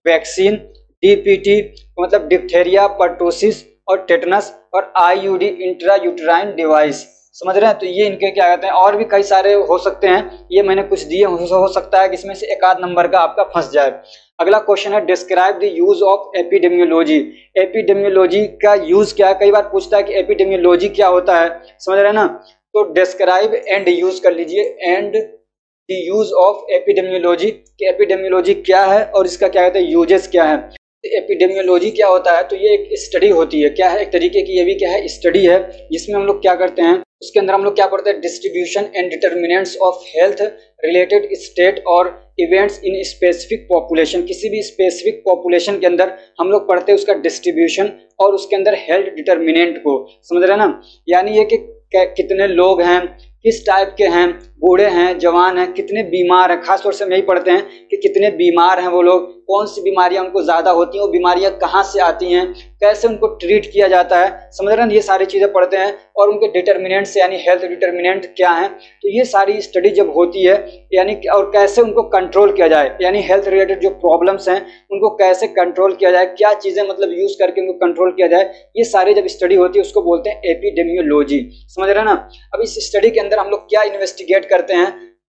vaccine, DPT मतलब diphtheria pertussis और tetanus, और IUD intra uterine device, समझ रहे हैं। तो ये इनके क्या कहते हैं, और भी कई सारे हो सकते हैं, ये मैंने कुछ दिए, हो सकता है कि इसमें से एक आध नंबर का आपका फंस जाए। अगला क्वेश्चन है, describe the use of epidemiology. Epidemiology का यूज क्या है, कई बार पूछता है कि एपिडेमियोलॉजी क्या होता है, समझ रहे हैं ना। तो डिस्क्राइब एंड यूज कर लीजिए, and the use of epidemiology, कि एपिडेमियोलॉजी क्या है और इसका क्या कहते हैं यूजेस क्या है। एपिडेमियोलॉजी क्या होता है, तो ये एक स्टडी होती है, क्या है, एक तरीके की ये भी क्या है, स्टडी है, जिसमें हम लोग क्या करते हैं, उसके अंदर हम लोग क्या पढ़ते हैं, distribution and determinants of health related state और इवेंट्स इन स्पेसिफिक पॉपुलेशन। किसी भी स्पेसिफिक पॉपुलेशन के अंदर हम लोग पढ़ते हैं उसका डिस्ट्रीब्यूशन और उसके अंदर हेल्थ डिटर्मिनेंट को, समझ रहे हैं ना। यानी ये कि कितने लोग हैं, किस टाइप के हैं, बूढ़े हैं, जवान हैं, कितने बीमार हैं, खासतौर से हम यही पढ़ते हैं कि कितने बीमार हैं वो लोग, कौन सी बीमारियां उनको ज़्यादा होती हैं, वो बीमारियां कहाँ से आती हैं, कैसे उनको ट्रीट किया जाता है, समझ रहे हैं, ये सारी चीज़ें पढ़ते हैं। और उनके डिटर्मिनेंट्स यानी हेल्थ डिटर्मिनेंट क्या हैं, तो ये सारी स्टडी जब होती है यानी और कैसे उनको कंट्रोल किया जाए, यानी हेल्थ रिलेटेड जो प्रॉब्लम्स हैं उनको कैसे कंट्रोल किया जाए, क्या चीज़ें मतलब यूज़ करके उनको कंट्रोल किया जाए, ये सारी जब स्टडी होती है उसको बोलते हैं एपिडेमियोलॉजी, समझ रहे हैं ना। अब इस स्टडी के अंदर हम लोग क्या इन्वेस्टिगेट करते हैं,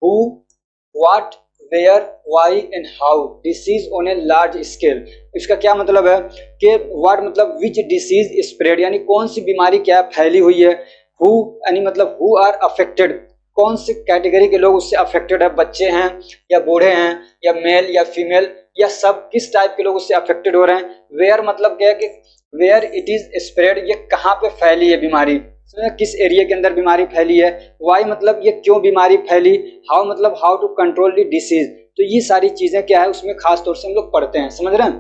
who, what, where, why and how disease on a large scale. इसका क्या मतलब है कि व्हाट मतलब विच डिसीज स्प्रेड, यानी कौन सी बीमारी क्या फैली हुई है, हु यानी मतलब हु आर अफेक्टेड, कौन सी कैटेगरी के लोग उससे अफेक्टेड है, बच्चे हैं या बूढ़े हैं या मेल या फीमेल या सब, किस टाइप के लोग उससे अफेक्टेड हो रहे हैं। वेयर मतलब क्या है कि वेयर इट इज स्प्रेड, ये कहाँ पे फैली है बीमारी, किस एरिया के अंदर बीमारी फैली है। वाई मतलब ये क्यों बीमारी फैली। हाउ मतलब how to control the disease. तो ये सारी चीजें क्या है उसमें खास तौर से हम लोग पढ़ते हैं, समझ रहे हैं।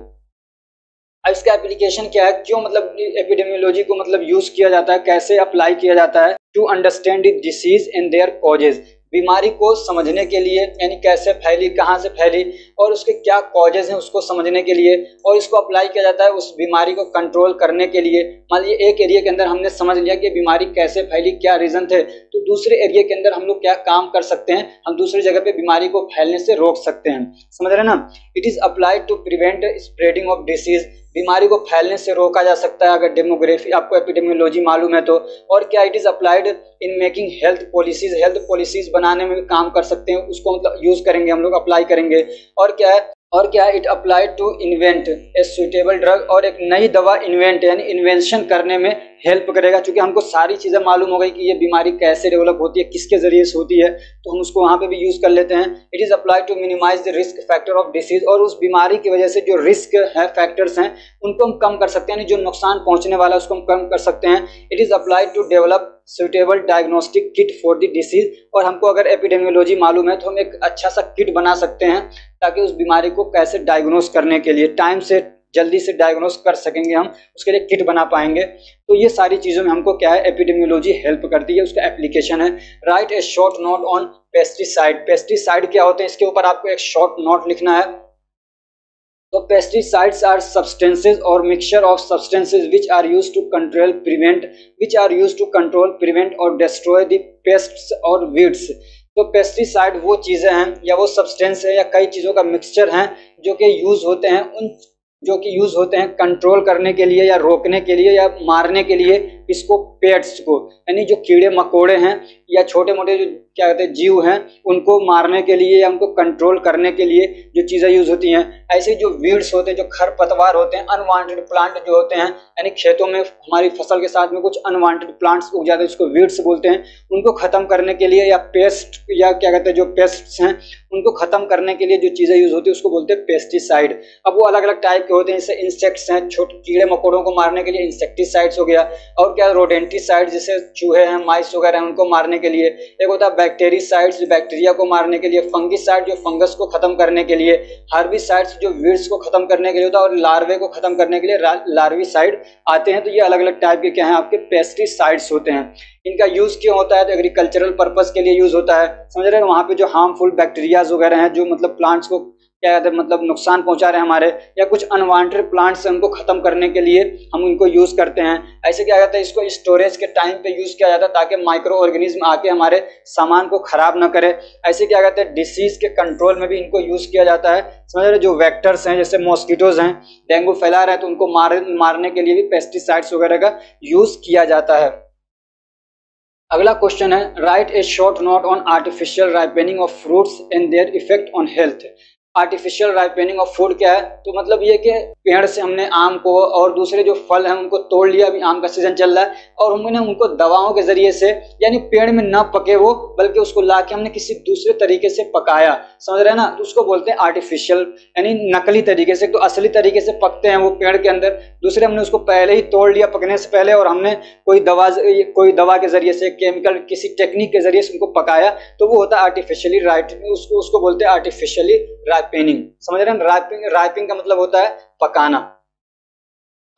अब इसका एप्लीकेशन क्या है, क्यों मतलब एपिडेमियोलॉजी को मतलब यूज किया जाता है, कैसे अप्लाई किया जाता है, to understand the disease and their causes, बीमारी को समझने के लिए, यानी कैसे फैली, कहाँ से फैली और उसके क्या कॉजेज हैं उसको समझने के लिए, और इसको अप्लाई किया जाता है उस बीमारी को कंट्रोल करने के लिए। मान लीजिए एक एरिया के अंदर हमने समझ लिया कि बीमारी कैसे फैली, क्या रीजन थे, तो दूसरे एरिया के अंदर हम लोग क्या काम कर सकते हैं, हम दूसरी जगह पे बीमारी को फैलने से रोक सकते हैं, समझ रहे हैं ना। It is applied to prevent spreading of disease, बीमारी को फैलने से रोका जा सकता है अगर डेमोग्राफी आपको एपिडेमियोलॉजी मालूम है तो। और क्या it is applied in making health policies बनाने में भी काम कर सकते हैं, उसको मतलब यूज करेंगे हम लोग, अप्लाई करेंगे। और क्या है it applied to invent a suitable drug, और एक नई दवा इन्वेंट यानी इन्वेंशन करने में हेल्प करेगा, क्योंकि हमको सारी चीज़ें मालूम हो गई कि ये बीमारी कैसे डेवलप होती है, किसके जरिए से होती है, तो हम उसको वहाँ पे भी यूज़ कर लेते हैं। It is applied to minimise the risk factor of disease, और उस बीमारी की वजह से जो रिस्क है, फैक्टर्स हैं, उनको हम कम कर सकते हैं, यानी जो नुकसान पहुँचने वाला है उसको हम कम कर सकते हैं। It is applied to develop suitable diagnostic kit for the disease, और हमको अगर एपिडेमियोलॉजी मालूम है तो हम एक अच्छा सा किट बना सकते हैं ताकि उस बीमारी को कैसे डायग्नोस करने के लिए टाइम से जल्दी से डायग्नोस कर सकेंगे, हम उसके लिए किट बना पाएंगे। तो ये सारी चीज़ों में हमको क्या है एपिडेमियोलॉजी हेल्प करती है, उसका एप्लीकेशन है। Write a short note on pesticide. Pesticide क्या होते हैं इसके ऊपर आपको एक शॉर्ट नोट लिखना है। तो पेस्टिसाइड्स आर सब्सटेंसेज और mixture of substances which are used to control prevent और डिस्ट्रॉय द पेस्ट्स और वीड्स। तो पेस्टिसाइड वो चीज़ें हैं या वो सब्सटेंस है या कई चीज़ों का मिक्सचर हैं जो कि यूज़ होते हैं कंट्रोल करने के लिए या रोकने के लिए या मारने के लिए इसको, पेट्स को, यानी जो कीड़े मकोड़े हैं या छोटे मोटे जो क्या कहते हैं जीव हैं उनको मारने के लिए या उनको कंट्रोल करने के लिए जो चीज़ें यूज़ होती हैं। ऐसे जो वीड्स होते हैं, जो खरपतवार होते हैं, अनवांटेड प्लांट जो होते हैं, यानी खेतों में हमारी फसल के साथ में कुछ अनवांटेड प्लांट्स उग जाते हैं उसको वीड्स बोलते हैं, उनको ख़त्म करने के लिए, या पेस्ट या क्या कहते हैं जो पेस्ट्स हैं उनको ख़त्म करने के लिए जो चीज़ें यूज़ होती है उसको बोलते हैं पेस्टिसाइड। अब वो अलग अलग टाइप के होते हैं, जैसे इंसेक्ट्स हैं, छोटे कीड़े मकोड़ों को मारने के लिए इंसेक्टिसाइड्स हो गया, और क्या रोडेंटिसाइड जैसे चूहे हैं, माइस वगैरह हैं उनको मारने के लिए, एक होता है बैक्टीरिसाइड्स जो बैक्टीरिया को मारने के लिए, फंगिसाइड जो फंगस को खत्म करने के लिए, हर्बिसाइड्स जो वीड्स को खत्म करने के लिए होता है, और लार्वे को खत्म करने के लिए लार्विसाइड आते हैं। तो ये अलग अलग टाइप के क्या हैं आपके पेस्टिसाइड्स होते हैं। इनका यूज क्यों होता है, तो एग्रीकल्चरल पर्पस के लिए यूज होता है, समझ रहे हैं। वहाँ पे जो हार्मफुल बैक्टीरियाज वगैरह हैं जो मतलब प्लांट्स को क्या कहते हैं मतलब नुकसान पहुंचा रहे हैं हमारे, या कुछ अनवांटेड प्लांट्स हैं उनको खत्म करने के लिए हम उनको यूज करते हैं। ऐसे क्या कहते हैं इसको स्टोरेज के टाइम पे यूज किया जाता है ताकि माइक्रो ऑर्गेनिज्म आके हमारे सामान को खराब ना करे। ऐसे क्या कहते हैं डिसीज के कंट्रोल में भी इनको यूज किया जाता है, समझ रहे। जो वेक्टर्स हैं जैसे मॉस्किटोज हैं, डेंगू फैला रहा है तो उनको मारने के लिए भी पेस्टिसाइड्स वगैरह का यूज किया जाता है। अगला क्वेश्चन है write a short note on artificial ripening of fruits and their effect on health. Artificial ripening of food क्या है, तो मतलब ये कि पेड़ से हमने आम को और दूसरे जो फल हैं उनको तोड़ लिया, अभी आम का सीजन चल रहा है, और हमने उनको दवाओं के जरिए से, यानी पेड़ में न पके वो बल्कि उसको लाके हमने किसी दूसरे तरीके से पकाया, समझ रहे हैं ना, तो उसको बोलते हैं आर्टिफिशियल, यानी नकली तरीके से। तो असली तरीके से पकते हैं वो पेड़ के अंदर, दूसरे हमने उसको पहले ही तोड़ लिया पकने से पहले, और हमने कोई दवा के जरिए से, केमिकल किसी टेक्निक के जरिए से उनको पकाया, तो वो होता है आर्टिफिशियली उसको बोलते हैं आर्टिफिशियली राइपेनिंग, समझ रहे हैं। राइपिंग का मतलब होता है पकाना।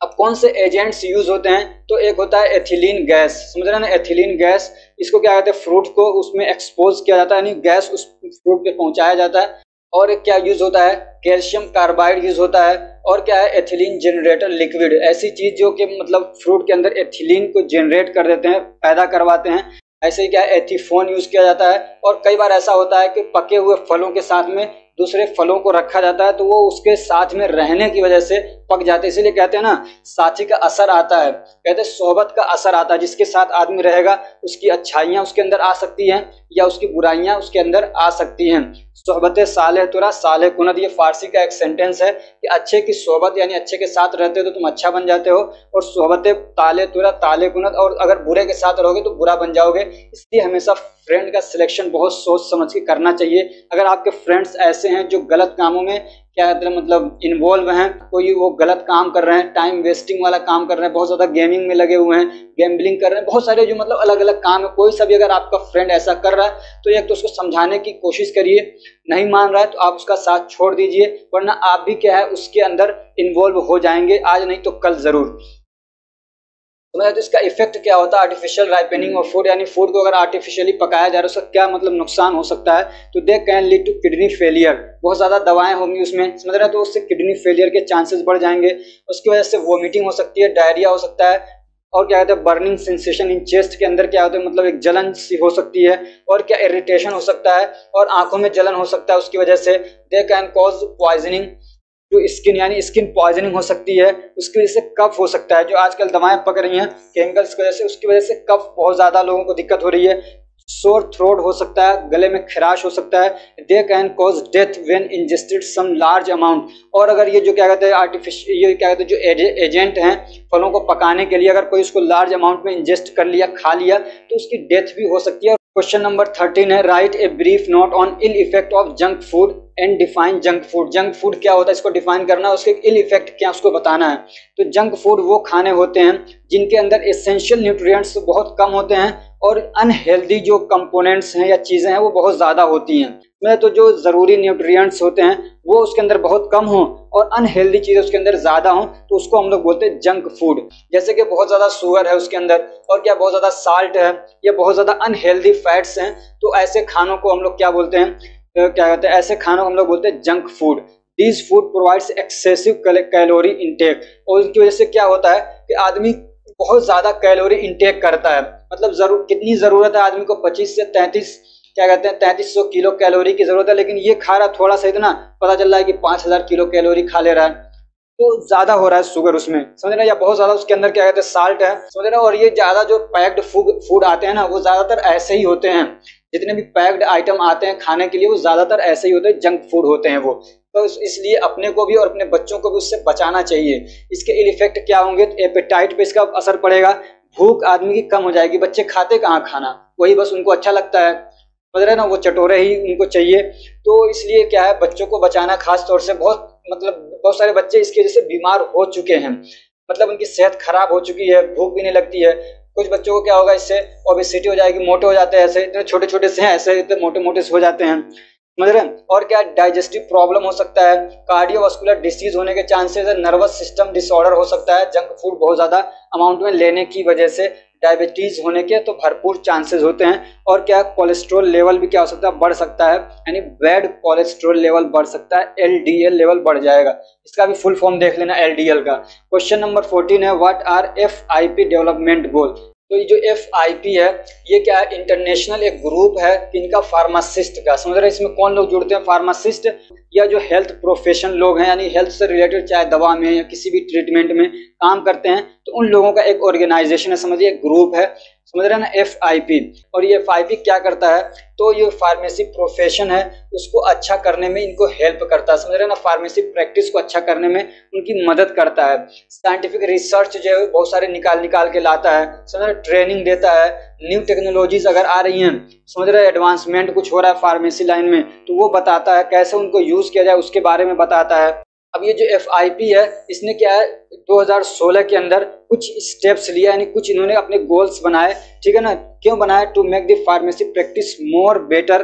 अब कौन से एजेंट्स यूज होते हैं, तो एक होता है एथिलीन गैस, समझ रहे हैं ना, एथिलीन गैस, इसको क्या कहते हैं, फ्रूट को उसमें एक्सपोज किया जाता है, यानी गैस उस फ्रूट पे पहुंचाया जाता है। और क्या यूज होता है, कैल्शियम कार्बाइड यूज होता है। और क्या है, एथिलीन जनरेटर लिक्विड, ऐसी चीज जो कि मतलब फ्रूट के अंदर एथिलीन को जनरेट कर देते हैं, पैदा करवाते हैं। ऐसे ही क्या है, एथिफोन यूज किया जाता है। और कई बार ऐसा होता है कि पके हुए फलों के साथ में दूसरे फलों को रखा जाता है तो वो उसके साथ में रहने की वजह से पक जाते हैं। इसीलिए कहते हैं ना, साथी का असर आता है, कहते हैं सोहबत का असर आता है। जिसके साथ आदमी रहेगा उसकी अच्छाइयाँ उसके अंदर आ सकती हैं या उसकी बुराइयां उसके अंदर आ सकती हैं। सोहबत सालेह तुरा सालेह कुनत, ये फारसी का एक सेंटेंस है कि अच्छे की सोहबत यानी अच्छे के साथ रहते हो तो तुम अच्छा बन जाते हो, और सोहबत ताले तुरा ताले कुनत, और अगर बुरे के साथ रहोगे तो बुरा बन जाओगे। इसलिए हमेशा फ्रेंड का सिलेक्शन बहुत सोच समझ के करना चाहिए। अगर आपके फ्रेंड्स ऐसे हैं जो गलत कामों में क्या मतलब इन्वॉल्व हैं, कोई वो गलत काम कर रहे हैं, टाइम वेस्टिंग वाला काम कर रहे हैं, बहुत ज़्यादा गेमिंग में लगे हुए हैं, गैम्बलिंग कर रहे हैं, बहुत सारे जो मतलब अलग अलग काम है, कोई सा भी अगर आपका फ्रेंड ऐसा कर रहा है तो एक तो उसको समझाने की कोशिश करिए, नहीं मान रहा है तो आप उसका साथ छोड़ दीजिए, वरना आप भी क्या है उसके अंदर इन्वॉल्व हो जाएंगे, आज नहीं तो कल जरूर। तो इसका इफेक्ट क्या होता है, आर्टिफिशियल राइपनिंग ऑफ फूड, यानी फूड को अगर आर्टिफिशियली पकाया जा रहा है उसका क्या मतलब नुकसान हो सकता है, तो they can lead to kidney failure, बहुत ज़्यादा दवाएं होंगी उसमें, समझ रहे हैं, तो उससे किडनी फेलियर के चांसेस बढ़ जाएंगे। उसकी वजह से वोमिटिंग हो सकती है, डायरिया हो सकता है, और क्या कहते हैं बर्निंग सेंसेशन इन चेस्ट के अंदर क्या होता है, मतलब एक जलन सी हो सकती है, और क्या इरिटेशन हो सकता है, और आंखों में जलन हो सकता है उसकी वजह से। They can cause poisoning to skin, यानी स्किन पॉइजनिंग हो सकती है, उसकी वजह से कफ हो सकता है। जो आजकल दवाएं पक रही हैं केमिकल्स की वजह से, उसकी वजह से कफ बहुत ज़्यादा लोगों को दिक्कत हो रही है। सोर थ्रोट हो सकता है, गले में खराश हो सकता है। They can cause death when ingested some large amount, और अगर ये जो क्या कहते हैं आर्टिफिशियल, ये क्या कहते हैं जो एजेंट हैं फलों को पकाने के लिए, अगर कोई उसको लार्ज अमाउंट में इंजेस्ट कर लिया, खा लिया, तो उसकी डेथ भी हो सकती है। क्वेश्चन नंबर 13 है, write a brief note on ill effect of junk food and define junk food. Junk food क्या होता है इसको डिफाइन करना है, उसके इल इफेक्ट क्या उसको बताना है। तो जंक फूड वो खाने होते हैं जिनके अंदर एसेंशियल न्यूट्रिएंट्स बहुत कम होते हैं और अनहेल्दी जो कंपोनेंट्स हैं या चीज़ें हैं वो बहुत ज़्यादा होती हैं। में तो जो ज़रूरी न्यूट्रिएंट्स होते हैं वो उसके अंदर बहुत कम हों और अनहेल्दी चीज़ें उसके अंदर ज़्यादा हों, तो उसको हम लोग बोलते हैं जंक फूड। जैसे कि बहुत ज़्यादा शुगर है उसके अंदर, और क्या बहुत ज़्यादा साल्ट है, या बहुत ज़्यादा अनहेल्दी फैट्स हैं, तो ऐसे खानों को हम लोग क्या बोलते हैं, क्या कहते हैं, ऐसे खानों को हम लोग बोलते हैं junk food. This food provides excessive calorie intake, और इसकी वजह से क्या होता है कि आदमी बहुत ज़्यादा कैलोरी इंटेक करता है। मतलब कितनी ज़रूरत है आदमी को, 25 से 33 क्या कहते हैं 3300 किलो कैलोरी की जरूरत है, लेकिन ये खा रहा थोड़ा सा, इतना पता चल रहा है कि 5000 किलो कैलोरी खा ले रहा है, तो ज्यादा हो रहा है शुगर उसमें, समझ रहे हैं, या बहुत ज्यादा उसके अंदर क्या कहते हैं साल्ट है, समझ रहे हैं। और ये ज्यादा जो पैक्ड फूड आते हैं ना, वो ज्यादातर ऐसे ही होते हैं, जितने भी पैक्ड आइटम आते हैं खाने के लिए वो ज्यादातर ऐसे ही होते हैं, जंक फूड होते हैं वो। तो इसलिए अपने को भी और अपने बच्चों को भी उससे बचाना चाहिए। इसके इल इफेक्ट क्या होंगे, तो एपेटाइट पे इसका असर पड़ेगा, भूख आदमी की कम हो जाएगी। बच्चे खाते कहाँ खाना, वही बस उनको अच्छा लगता है, समझ रहे ना, वो चटोरे ही उनको चाहिए। तो इसलिए क्या है, बच्चों को बचाना खास तौर से, बहुत सारे बच्चे इसकी वजह से बीमार हो चुके हैं, मतलब उनकी सेहत खराब हो चुकी है, भूख भी नहीं लगती है। कुछ बच्चों को क्या होगा, इससे ओबेसिटी हो जाएगी, मोटे हो जाते हैं, ऐसे इतने छोटे छोटे से हैं, ऐसे इतने मोटे मोटे से हो जाते हैं, समझ रहे हैं। और क्या डाइजेस्टिव प्रॉब्लम हो सकता है, कार्डियोवास्कुलर डिसीज होने के चांसेस है, नर्वस सिस्टम डिसऑर्डर हो सकता है, जंक फूड बहुत ज़्यादा अमाउंट में लेने की वजह से डायबिटीज होने के तो भरपूर चांसेस होते हैं। और क्या कोलेस्ट्रॉल लेवल भी क्या हो सकता है, बढ़ सकता है, यानी बैड कोलेस्ट्रॉल लेवल बढ़ सकता है, LDL लेवल बढ़ जाएगा। इसका भी फुल फॉर्म देख लेना LDL का। क्वेश्चन नंबर 14 है, what are FIP development goal. तो ये जो FIP है ये क्या है, इंटरनेशनल एक ग्रुप है इनका, फार्मासिस्ट का, समझ रहे हैं। इसमें कौन लोग जुड़ते हैं, फार्मासिस्ट या जो हेल्थ प्रोफेशन लोग हैं, यानी हेल्थ से रिलेटेड चाहे दवा में या किसी भी ट्रीटमेंट में काम करते हैं, तो उन लोगों का एक ऑर्गेनाइजेशन है, समझिए एक ग्रुप है, समझ रहे हैं ना, FIP। और ये FIP क्या करता है, तो ये फार्मेसी प्रोफेशन है उसको अच्छा करने में इनको हेल्प करता है, समझ रहे हैं ना, फार्मेसी प्रैक्टिस को अच्छा करने में उनकी मदद करता है। साइंटिफिक रिसर्च जो है बहुत सारे निकाल के लाता है, समझ रहे, ट्रेनिंग देता है, न्यू टेक्नोलॉजीज अगर आ रही हैं, समझ रहे, एडवांसमेंट कुछ हो रहा है फार्मेसी लाइन में, तो वो बताता है, कैसे उनको यूज किया जाए उसके बारे में बताता है। अब ये जो FIP है इसने क्या है 2016 के अंदर कुछ स्टेप्स लिया, यानी कुछ इन्होंने अपने गोल्स बनाए, ठीक है ना। क्यों बनाए, to make the pharmacy practice more better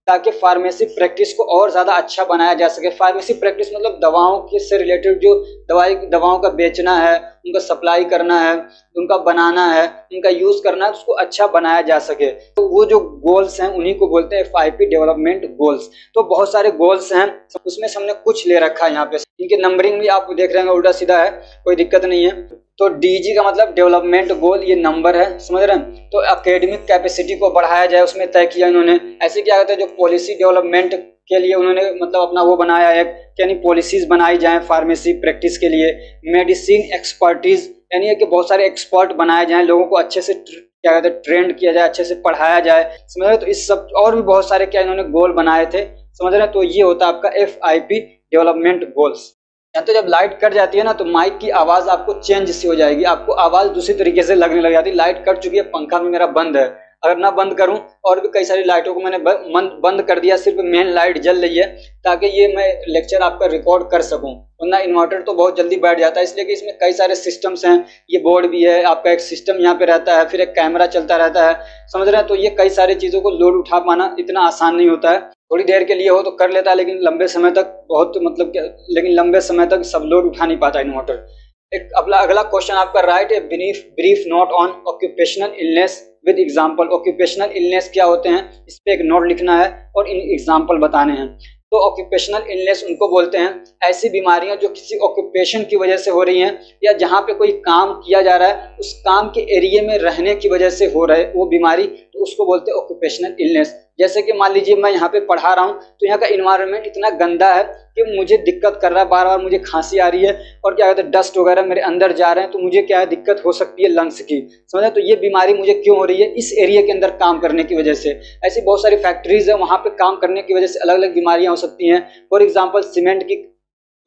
ताकि फार्मेसी प्रैक्टिस को और ज़्यादा अच्छा बनाया जा सके। फार्मेसी प्रैक्टिस मतलब दवाओं के से रिलेटेड जो दवाओं का बेचना है, उनका सप्लाई करना है, उनका बनाना है, उनका यूज़ करना है, उसको अच्छा बनाया जा सके। तो वो जो गोल्स हैं उन्हीं को बोलते हैं FIP डेवलपमेंट गोल्स। तो बहुत सारे गोल्स हैं, उसमें से हमने कुछ ले रखा है यहाँ पे। इनकी नंबरिंग भी आप देख रहे हैं उल्टा सीधा है, कोई दिक्कत नहीं है। तो DG का मतलब डेवलपमेंट गोल, ये नंबर है, समझ रहे हैं। तो एकेडमिक कैपेसिटी को बढ़ाया जाए, उसमें तय किया इन्होंने। ऐसे क्या कहते हैं, जो पॉलिसी डेवलपमेंट के लिए उन्होंने मतलब अपना वो बनाया है, यानी पॉलिसीज बनाई जाए फार्मेसी प्रैक्टिस के लिए। मेडिसिन एक्सपर्टीज, यानी कि बहुत सारे एक्सपर्ट बनाए जाएं, लोगों को अच्छे से क्या कहते हैं ट्रेंड किया जाए, अच्छे से पढ़ाया जाए, समझ रहे। तो इस सब और भी बहुत सारे क्या इन्होंने गोल बनाए थे, समझ रहे हैं। तो ये होता है आपका FIP डेवलपमेंट गोल्स। तो जब लाइट कट जाती है ना, तो माइक की आवाज़ आपको चेंज सी हो जाएगी, आपको आवाज़ दूसरी तरीके से लगने लग जाती है। लाइट कट चुकी है, पंखा भी मेरा बंद है, अगर ना बंद करूं, और भी कई सारी लाइटों को मैंने बंद कर दिया, सिर्फ मेन लाइट जल रही है ताकि ये मैं लेक्चर आपका रिकॉर्ड कर सकूं। वरना इन्वर्टर तो बहुत जल्दी बैठ जाता है, इसलिए कि इसमें कई सारे सिस्टम्स हैं। ये बोर्ड भी है आपका, एक सिस्टम यहाँ पे रहता है, फिर एक कैमरा चलता रहता है, समझ रहे हैं। तो ये कई सारी चीज़ों को लोड उठा पाना इतना आसान नहीं होता है। थोड़ी देर के लिए हो तो कर लेता है, लेकिन लंबे समय तक लेकिन लंबे समय तक सब लोड उठा नहीं पाता इन्वर्टर। एक अगला क्वेश्चन आपका, right a brief note on occupational illness with example. Occupational illness क्या होते हैं, इस पे एक नोट लिखना है और इन एग्जाम्पल बताने हैं। तो ऑक्यूपेशनल इलनेस उनको बोलते हैं ऐसी बीमारियां जो किसी ऑक्यूपेशन की वजह से हो रही हैं, या जहां पे कोई काम किया जा रहा है उस काम के एरिया में रहने की वजह से हो रहा है वो बीमारी, तो उसको बोलते हैं ऑक्यूपेशनल इलनेस। जैसे कि मान लीजिए मैं यहाँ पे पढ़ा रहा हूँ, तो यहाँ का इन्वायरमेंट इतना गंदा है कि मुझे दिक्कत कर रहा है, बार बार मुझे खांसी आ रही है, और क्या कहते हैं डस्ट वगैरह मेरे अंदर जा रहे हैं, तो मुझे क्या है दिक्कत हो सकती है लंग्स की, समझे। तो ये बीमारी मुझे क्यों हो रही है, इस एरिया के अंदर काम करने की वजह से। ऐसी बहुत सारी फैक्ट्रीज है, वहाँ पे काम करने की वजह से अलग अलग बीमारियाँ हो सकती हैं। फॉर एग्जाम्पल सीमेंट की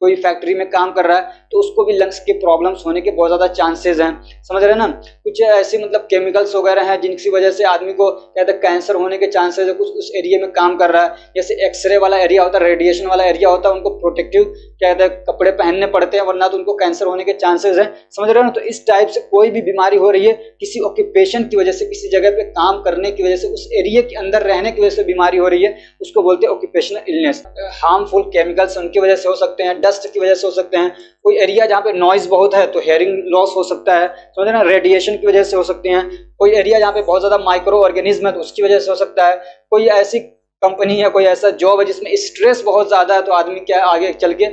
कोई फैक्ट्री में काम कर रहा है, तो उसको भी लंग्स के प्रॉब्लम्स होने के बहुत ज़्यादा चांसेस हैं, समझ रहे हैं ना। कुछ ऐसी मतलब केमिकल्स वगैरह हैं जिनकी वजह से आदमी को कहते हैं कैंसर होने के चांसेस है, कुछ उस एरिया में काम कर रहा है। जैसे एक्सरे वाला एरिया होता है, रेडिएशन वाला एरिया होता है, उनको प्रोटेक्टिव कहते हैं कपड़े पहनने पड़ते हैं, वरना तो उनको कैंसर होने के चांसेस हैं, समझ रहे हो ना। तो इस टाइप से कोई भी बीमारी हो रही है किसी ऑक्यूपेशन की वजह से, किसी जगह पे काम करने की वजह से, उस एरिया के अंदर रहने की वजह से बीमारी हो रही है, उसको बोलते हैं ऑक्यूपेशनल इलनेस। हार्मफुल केमिकल्स उनकी वजह से हो सकते हैं, डस्ट की वजह से हो सकते हैं, कोई एरिया जहाँ पे नॉइज बहुत है तो हेयरिंग लॉस हो सकता है, समझ रहे ना, रेडिएशन की वजह से हो सकते हैं। कोई एरिया जहाँ पे बहुत ज़्यादा माइक्रो ऑर्गेनिज्म है तो उसकी वजह से हो सकता है। कोई ऐसी कंपनी है, कोई ऐसा जॉब है जिसमें स्ट्रेस बहुत ज़्यादा है, तो आदमी क्या आगे चल के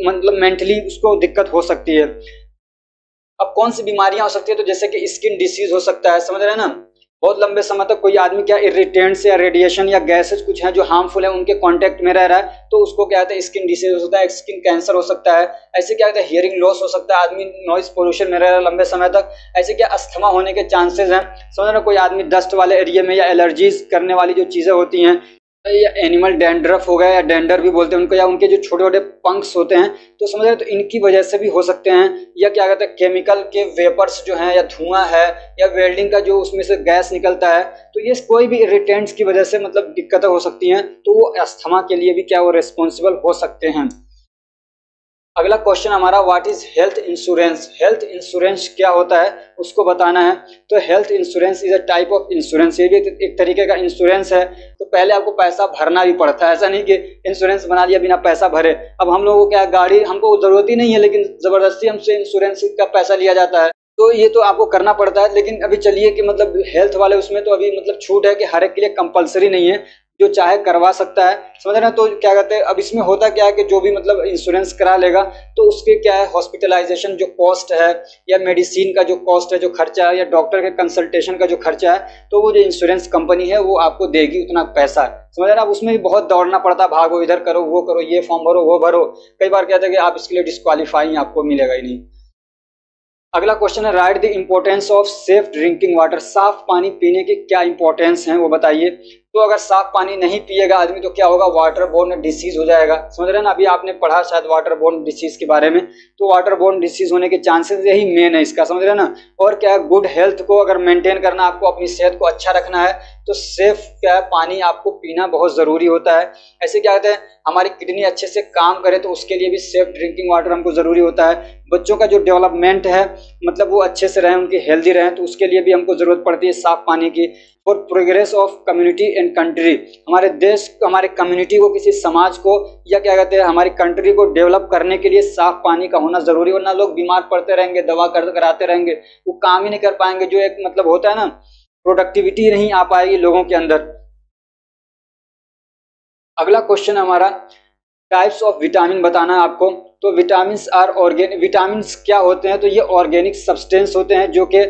मतलब मेंटली उसको दिक्कत हो सकती है। अब कौन सी बीमारियां हो सकती है, तो जैसे कि स्किन डिसीज हो सकता है, समझ रहे हैं ना। बहुत लंबे समय तक कोई आदमी क्या इरिटेंट्स या रेडिएशन या गैसेज कुछ हैं जो हार्मफुल है उनके कांटेक्ट में रह रहा है, तो उसको क्या कहते हैं स्किन डिसीज हो सकता है, स्किन कैंसर हो सकता है। ऐसे क्या कहते हैं हियरिंग लॉस हो सकता है, आदमी नॉइज पोल्यूशन में रह रहा है लंबे समय तक। ऐसे क्या अस्थमा होने के चांसेस हैं, समझ रहे, कोई आदमी डस्ट वाले एरिया में या एलर्जीज करने वाली जो चीज़ें होती हैं, या एनिमल डैंड्रफ हो गया या डेंडर भी बोलते हैं उनको, या उनके जो छोटे छोटे पंक्स होते हैं, तो समझ रहे, तो इनकी वजह से भी हो सकते हैं। या क्या कहते हैं केमिकल के वेपर्स जो हैं, या धुआं है, या वेल्डिंग का जो उसमें से गैस निकलता है, तो ये कोई भी इरिटेंट्स की वजह से मतलब दिक्कतें हो सकती हैं, तो वो अस्थमा के लिए भी क्या वो रिस्पॉन्सिबल हो सकते हैं। अगला क्वेश्चन हमारा, what is health insurance. Health insurance क्या होता है उसको बताना है। तो health insurance is a type of insurance, ये भी एक तरीके का इंश्योरेंस है। तो पहले आपको पैसा भरना भी पड़ता है, ऐसा नहीं कि इंश्योरेंस बना दिया बिना पैसा भरे। अब हम लोगों को क्या गाड़ी हमको जरूरत ही नहीं है, लेकिन जबरदस्ती हमसे इंश्योरेंस का पैसा लिया जाता है, तो ये तो आपको करना पड़ता है। लेकिन अभी चलिए कि मतलब हेल्थ वाले उसमें तो अभी मतलब छूट है कि हर एक के लिए कंपलसरी नहीं है, जो चाहे करवा सकता है, समझ रहे हैं। तो क्या कहते हैं अब इसमें होता क्या है कि जो भी मतलब इंश्योरेंस करा लेगा तो उसके क्या है हॉस्पिटलाइजेशन जो कॉस्ट है, या मेडिसिन का जो कॉस्ट है, जो खर्चा है, या डॉक्टर के कंसल्टेशन का जो खर्चा है, तो वो जो इंश्योरेंस कंपनी है वो आपको देगी उतना पैसा, समझ रहे हैं। अब उसमें भी बहुत दौड़ना पड़ता है, भागो इधर करो वो करो, ये फॉर्म भरो वो भरो। कई बार कहते हैं कि आप इसके लिए डिस्क्वालीफाई, आपको मिलेगा ही नहीं। अगला क्वेश्चन है, right the importance of safe drinking water. साफ पानी पीने की क्या इंपॉर्टेंस है वो बताइए। तो अगर साफ पानी नहीं पिएगा आदमी तो क्या होगा, वाटर बोर्न डिसीज हो जाएगा, समझ रहे हैं ना। अभी आपने पढ़ा शायद वाटर बोर्न डिसीज के बारे में, तो वाटर बोर्न डिसीज होने के चांसेस यही मेन है इसका, समझ रहे हैं ना। और क्या गुड हेल्थ को अगर मेंटेन करना, आपको अपनी सेहत को अच्छा रखना है, तो सेफ क्या है पानी आपको पीना बहुत ज़रूरी होता है। ऐसे क्या कहते हैं हमारी किडनी अच्छे से काम करे तो उसके लिए भी सेफ ड्रिंकिंग वाटर हमको ज़रूरी होता है। बच्चों का जो डेवलपमेंट है मतलब वो अच्छे से रहें, उनकी हेल्दी रहें, तो उसके लिए भी हमको ज़रूरत पड़ती है साफ़ पानी की। For progress of community and country, हमारे देश, हमारे कम्युनिटी को, किसी समाज को या क्या कहते हैं हमारी कंट्री को डेवलप करने के लिए साफ़ पानी का होना ज़रूरी, वरना लोग बीमार पड़ते रहेंगे, दवा कराते रहेंगे, वो काम ही नहीं कर पाएंगे। जो एक मतलब होता है ना, प्रोडक्टिविटी नहीं आ पाएगी लोगों के अंदर। अगला क्वेश्चन हमारा, टाइप्स ऑफ विटामिन बताना है आपको। तो विटामिन्स आर ऑर्गेनिक, विटामिन्स क्या होते हैं, तो ये ऑर्गेनिक सब्सटेंस होते हैं जो कि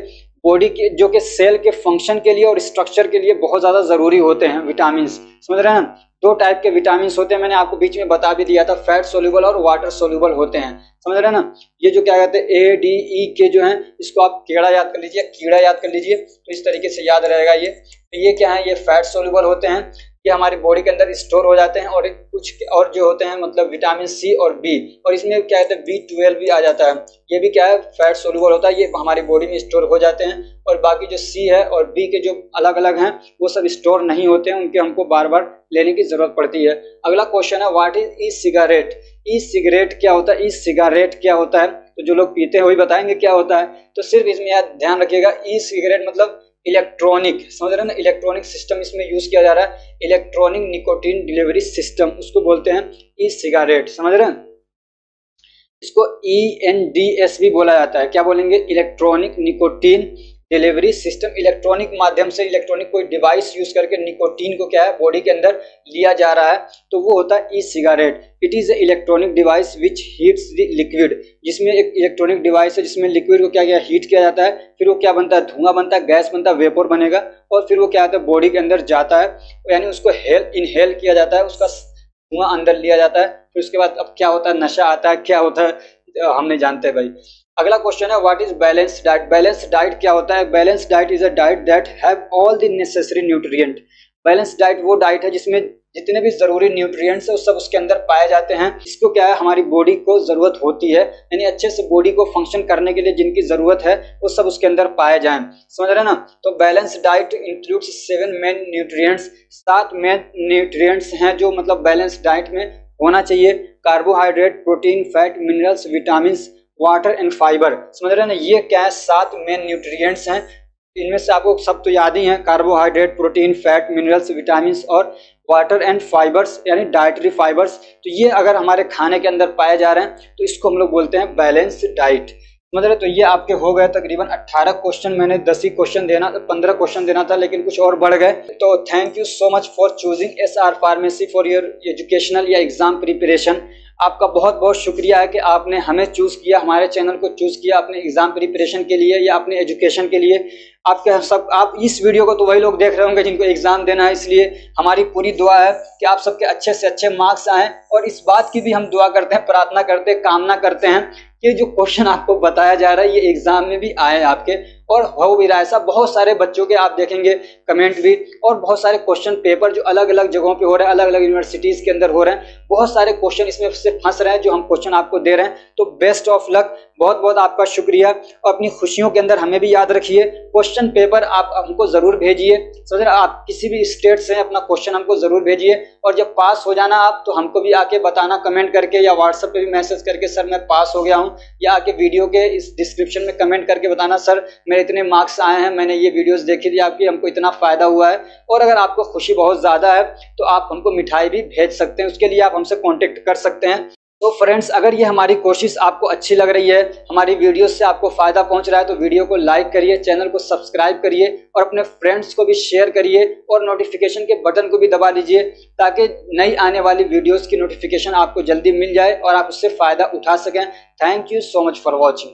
बॉडी के, जो कि सेल के फंक्शन के लिए और स्ट्रक्चर के लिए बहुत ज़्यादा ज़रूरी होते हैं विटामिन्स, समझ रहे हैं ना। दो टाइप के विटामिन्स होते हैं, मैंने आपको बीच में बता भी दिया था, फैट सोल्यूबल और वाटर सोल्यूबल होते हैं, समझ रहे हैं ना। ये जो क्या कहते हैं ADE के जो हैं, इसको आप कीड़ा याद कर लीजिए, कीड़ा याद कर लीजिए, तो इस तरीके से याद रहेगा ये। तो ये क्या है, ये फैट सोल्यूबल होते हैं, ये हमारी बॉडी के अंदर स्टोर हो जाते हैं। और कुछ और जो होते हैं मतलब विटामिन C और B, और इसमें क्या कहते हैं B12 भी आ जाता है, ये भी क्या है फैट सोल्यूबल होता है, ये हमारी बॉडी में स्टोर हो जाते हैं। और बाकी जो C है और B के जो अलग अलग हैं वो सब स्टोर नहीं होते हैं, उनके हमको बार बार लेने की जरूरत पड़ती है। अगला क्वेश्चन है, what is e cigarette, e cigarette क्या होता है, ई सिगरेट क्या होता है, तो जो लोग पीते हैं वही बताएंगे क्या होता है। तो सिर्फ इसमें याद ध्यान रखिएगा, ई सिगरेट मतलब इलेक्ट्रॉनिक, समझ रहे हैं ना, इलेक्ट्रॉनिक सिस्टम इसमें यूज किया जा रहा है, इलेक्ट्रॉनिक निकोटीन डिलीवरी सिस्टम, उसको बोलते हैं ई सिगरेट, समझ रहे हैं। इसको ENDS भी बोला जाता है, क्या बोलेंगे, electronic nicotine delivery system. Electronic माध्यम से, इलेक्ट्रॉनिक कोई डिवाइस यूज करके निकोटीन को क्या है बॉडी के अंदर लिया जा रहा है, तो वो होता है e cigarette. It is a electronic device which heats the liquid, जिसमें एक इलेक्ट्रॉनिक डिवाइस है जिसमें लिक्विड को क्या हीट किया जाता है, फिर वो क्या बनता है, धुआं बनता है, गैस बनता है, वेपर बनेगा, और फिर वो क्या होता है बॉडी के अंदर जाता है, यानी उसको इनहेल किया जाता है, उसका धुआं अंदर लिया जाता है। फिर उसके बाद अब क्या होता है, नशा आता है, क्या होता है हम नहीं जानते भाई। अगला क्वेश्चन है, what is balance diet, balance diet क्या होता है। Balance diet is a diet that have all the necessary nutrient. Balance diet वो डाइट है जिसमें जितने भी जरूरी न्यूट्रिएंट्स है वो सब उसके अंदर पाए जाते हैं। इसको क्या है हमारी बॉडी को जरूरत होती है, यानी अच्छे से बॉडी को फंक्शन करने के लिए जिनकी जरूरत है वो सब उसके अंदर पाए जाएं, समझ रहे हैं ना। तो balance diet includes 7 main nutrients, 7 main nutrients हैं जो मतलब बैलेंस डाइट में होना चाहिए। Carbohydrate, protein, fat, minerals, vitamin, water and fibre, समझ रहे हैं ना। ये क्या है 7 मेन न्यूट्रिएंट्स हैं, इनमें से आपको सब तो याद ही है, carbohydrate, protein, fat, minerals, vitamin और वाटर एंड फाइबर्स, यानी डाइटरी फाइबर्स। तो ये अगर हमारे खाने के अंदर पाए जा रहे हैं तो इसको हम लोग बोलते हैं बैलेंस डाइट, मतलब। तो ये आपके हो गए तकरीबन 18 क्वेश्चन, मैंने 10 ही क्वेश्चन देना 15 क्वेश्चन देना था लेकिन कुछ और बढ़ गए। तो thank you so much for choosing SR pharmacy for your educational या एग्जाम प्रिपरेशन। आपका बहुत बहुत शुक्रिया है कि आपने हमें चूज़ किया, हमारे चैनल को चूज़ किया अपने एग्जाम प्रिपरेशन के लिए या अपने एजुकेशन के लिए। आपके सब, आप इस वीडियो को तो वही लोग देख रहे होंगे जिनको एग्जाम देना है, इसलिए हमारी पूरी दुआ है कि आप सबके अच्छे से अच्छे मार्क्स आएँ। और इस बात की भी हम दुआ करते हैं, प्रार्थना करते हैं, कामना करते हैं कि जो क्वेश्चन आपको बताया जा रहा है ये एग्जाम में भी आए आपके, और हो भी रहा है ऐसा। बहुत सारे बच्चों के आप देखेंगे कमेंट भी, और बहुत सारे क्वेश्चन पेपर जो अलग अलग जगहों पे हो रहे हैं, अलग अलग यूनिवर्सिटीज़ के अंदर हो रहे हैं, बहुत सारे क्वेश्चन इसमें से फंस रहे हैं जो हम क्वेश्चन आपको दे रहे हैं। तो बेस्ट ऑफ लक, बहुत बहुत आपका शुक्रिया। और अपनी खुशियों के अंदर हमें भी याद रखिए, क्वेश्चन पेपर आप हमको ज़रूर भेजिए, समझ रहे, आप किसी भी स्टेट से अपना क्वेश्चन हमको ज़रूर भेजिए। और जब पास हो जाना आप, तो हमको भी आके बताना कमेंट करके, या व्हाट्सएप पे भी मैसेज करके, सर मैं पास हो गया हूँ, या आके वीडियो के इस डिस्क्रिप्शन में कमेंट करके बताना, सर मेरे इतने मार्क्स आए हैं, मैंने ये वीडियोस देखी थी आपकी, हमको इतना फ़ायदा हुआ है। और अगर आपको खुशी बहुत ज़्यादा है तो आप हमको मिठाई भी भेज सकते हैं, उसके लिए आप हमसे कॉन्टेक्ट कर सकते हैं। तो फ्रेंड्स, अगर ये हमारी कोशिश आपको अच्छी लग रही है, हमारी वीडियोस से आपको फ़ायदा पहुंच रहा है, तो वीडियो को लाइक करिए, चैनल को सब्सक्राइब करिए, और अपने फ्रेंड्स को भी शेयर करिए, और नोटिफिकेशन के बटन को भी दबा दीजिए ताकि नई आने वाली वीडियोस की नोटिफिकेशन आपको जल्दी मिल जाए और आप उससे फ़ायदा उठा सकें। Thank you so much for watching.